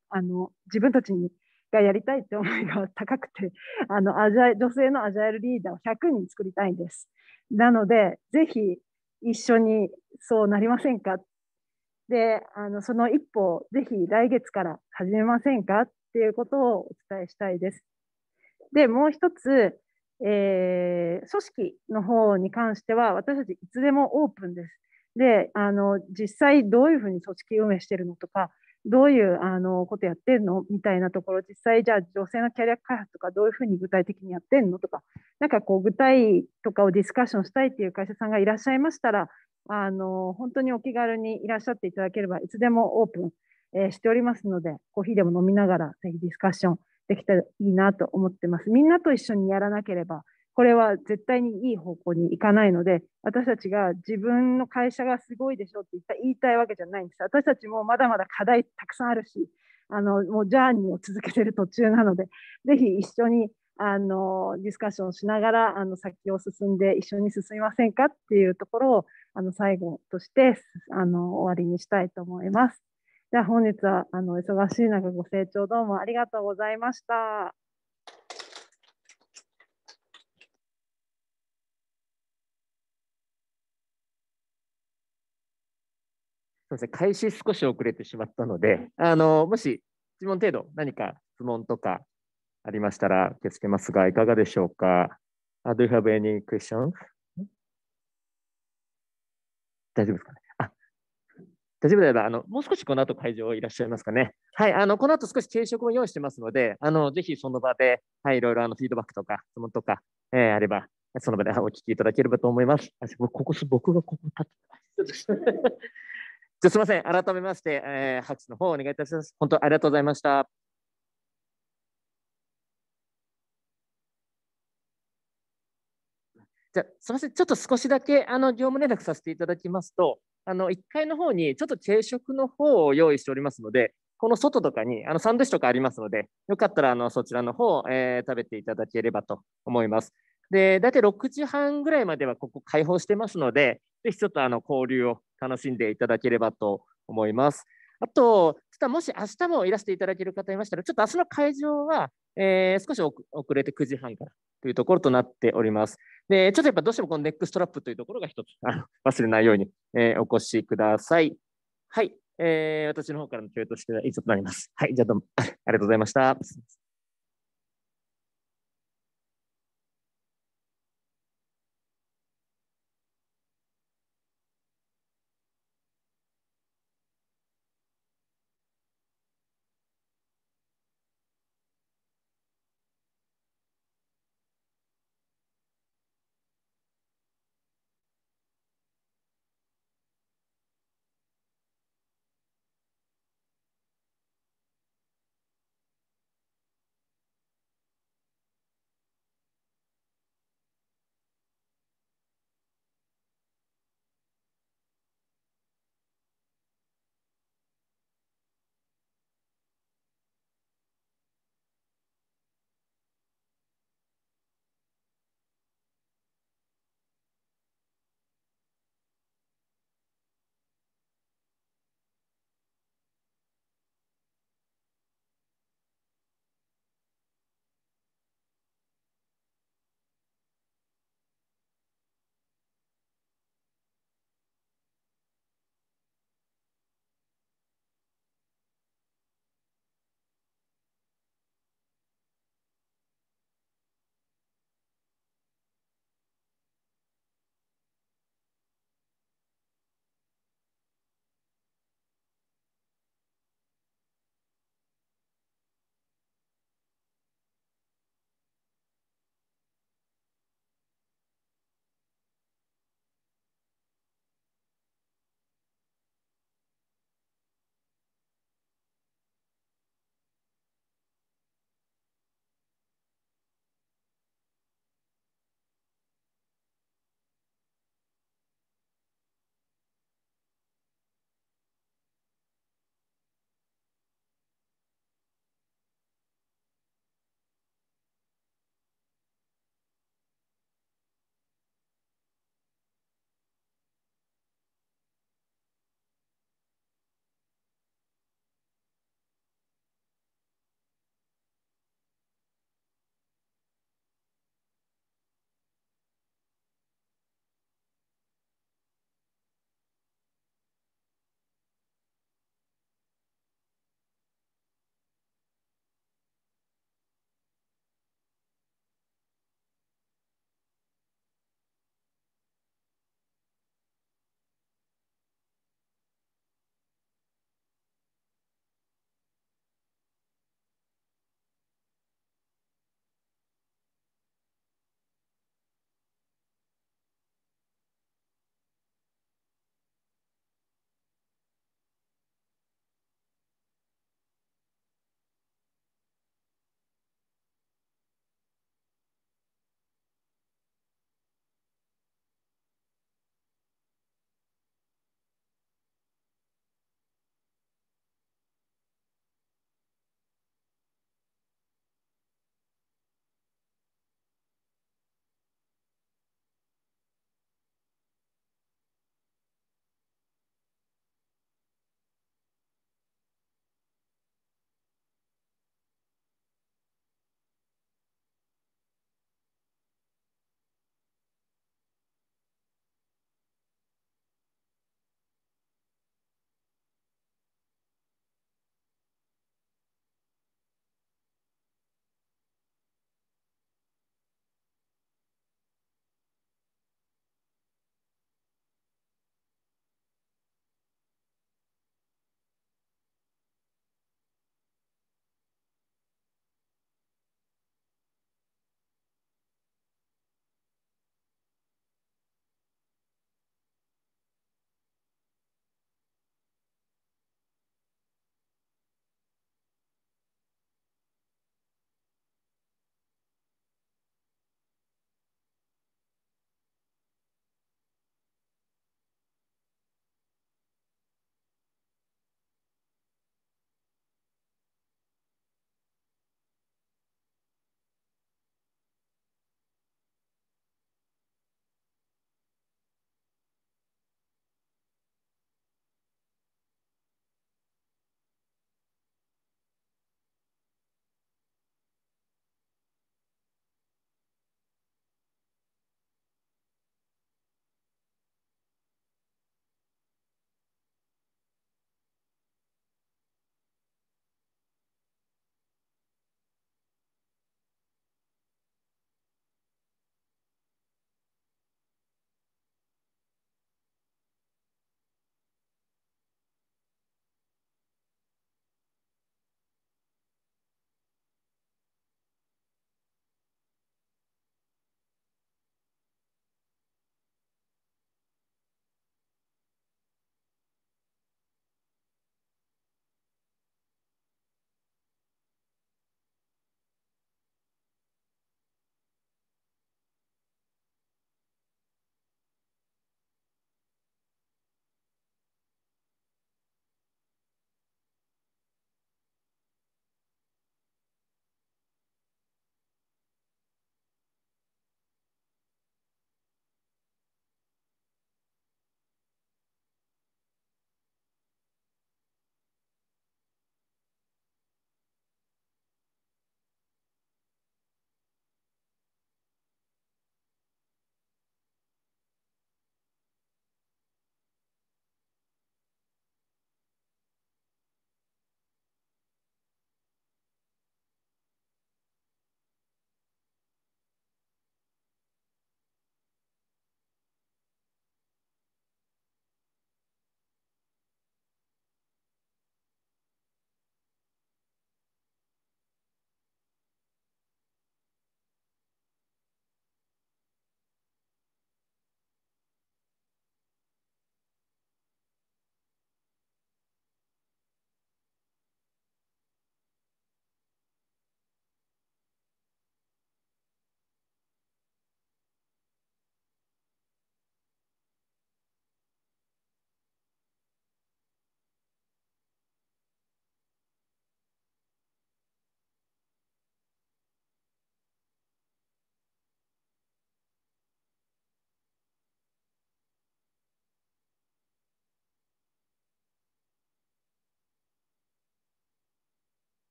自分たちがやりたいって思いが高くて、女性のアジャイルリーダーを100人作りたいんです。なので、ぜひ一緒にそうなりませんか。で、その一歩をぜひ来月から始めませんかっていうことをお伝えしたいです。で、もう一つ、組織の方に関しては、私たちいつでもオープンです。で、実際どういうふうに組織運営してるのとか、どういうことやってるのみたいなところ、実際じゃあ女性のキャリア開発とかどういうふうに具体的にやってるのとか、なんかこう具体とかをディスカッションしたいっていう会社さんがいらっしゃいましたら、本当にお気軽にいらっしゃっていただければいつでもオープン、しておりますので、コーヒーでも飲みながらぜひディスカッションできたらいいなと思ってます。みんなと一緒にやらなければ、これは絶対にいい方向に行かないので、私たちが自分の会社がすごいでしょって言いたいわけじゃないんです。私たちもまだまだ課題たくさんあるし、もうジャーニーを続けている途中なので、ぜひ一緒にディスカッションしながら先を進んで一緒に進みませんかっていうところを最後として終わりにしたいと思います。では本日は忙しい中ご清聴どうもありがとうございました。そうですね、開始少し遅れてしまったので、もし質問程度何か質問とかありましたら受け付けますが、いかがでしょうか。Do you have any questions? 大丈夫ですかね。大丈夫であれば、もう少しこの後会場いらっしゃいますかね。はい、この後少し軽食も用意してますので、ぜひその場で、はい、いろいろフィードバックとか質問とか、あれば、その場でお聞きいただければと思います。僕がここ立ってじゃすみません。改めまして、拍手の方をお願いいたします。本当ありがとうございました。じゃすみません。ちょっと少しだけ業務連絡させていただきますと、1階の方にちょっと軽食の方を用意しておりますので、この外とかにサンドイッチとかありますので、よかったらそちらの方を、食べていただければと思います。で、大体6時半ぐらいまではここ開放してますので、ぜひちょっと交流を楽しんでいただければと思います。あと、もし明日もいらしていただける方いましたら、ちょっと明日の会場は、少し遅れて9時半からというところとなっております。で、ちょっとやっぱどうしてもこのネックストラップというところが一つ忘れないように、お越しください。はい、私の方からの共有としては以上となります。はい、じゃあどうもありがとうございました。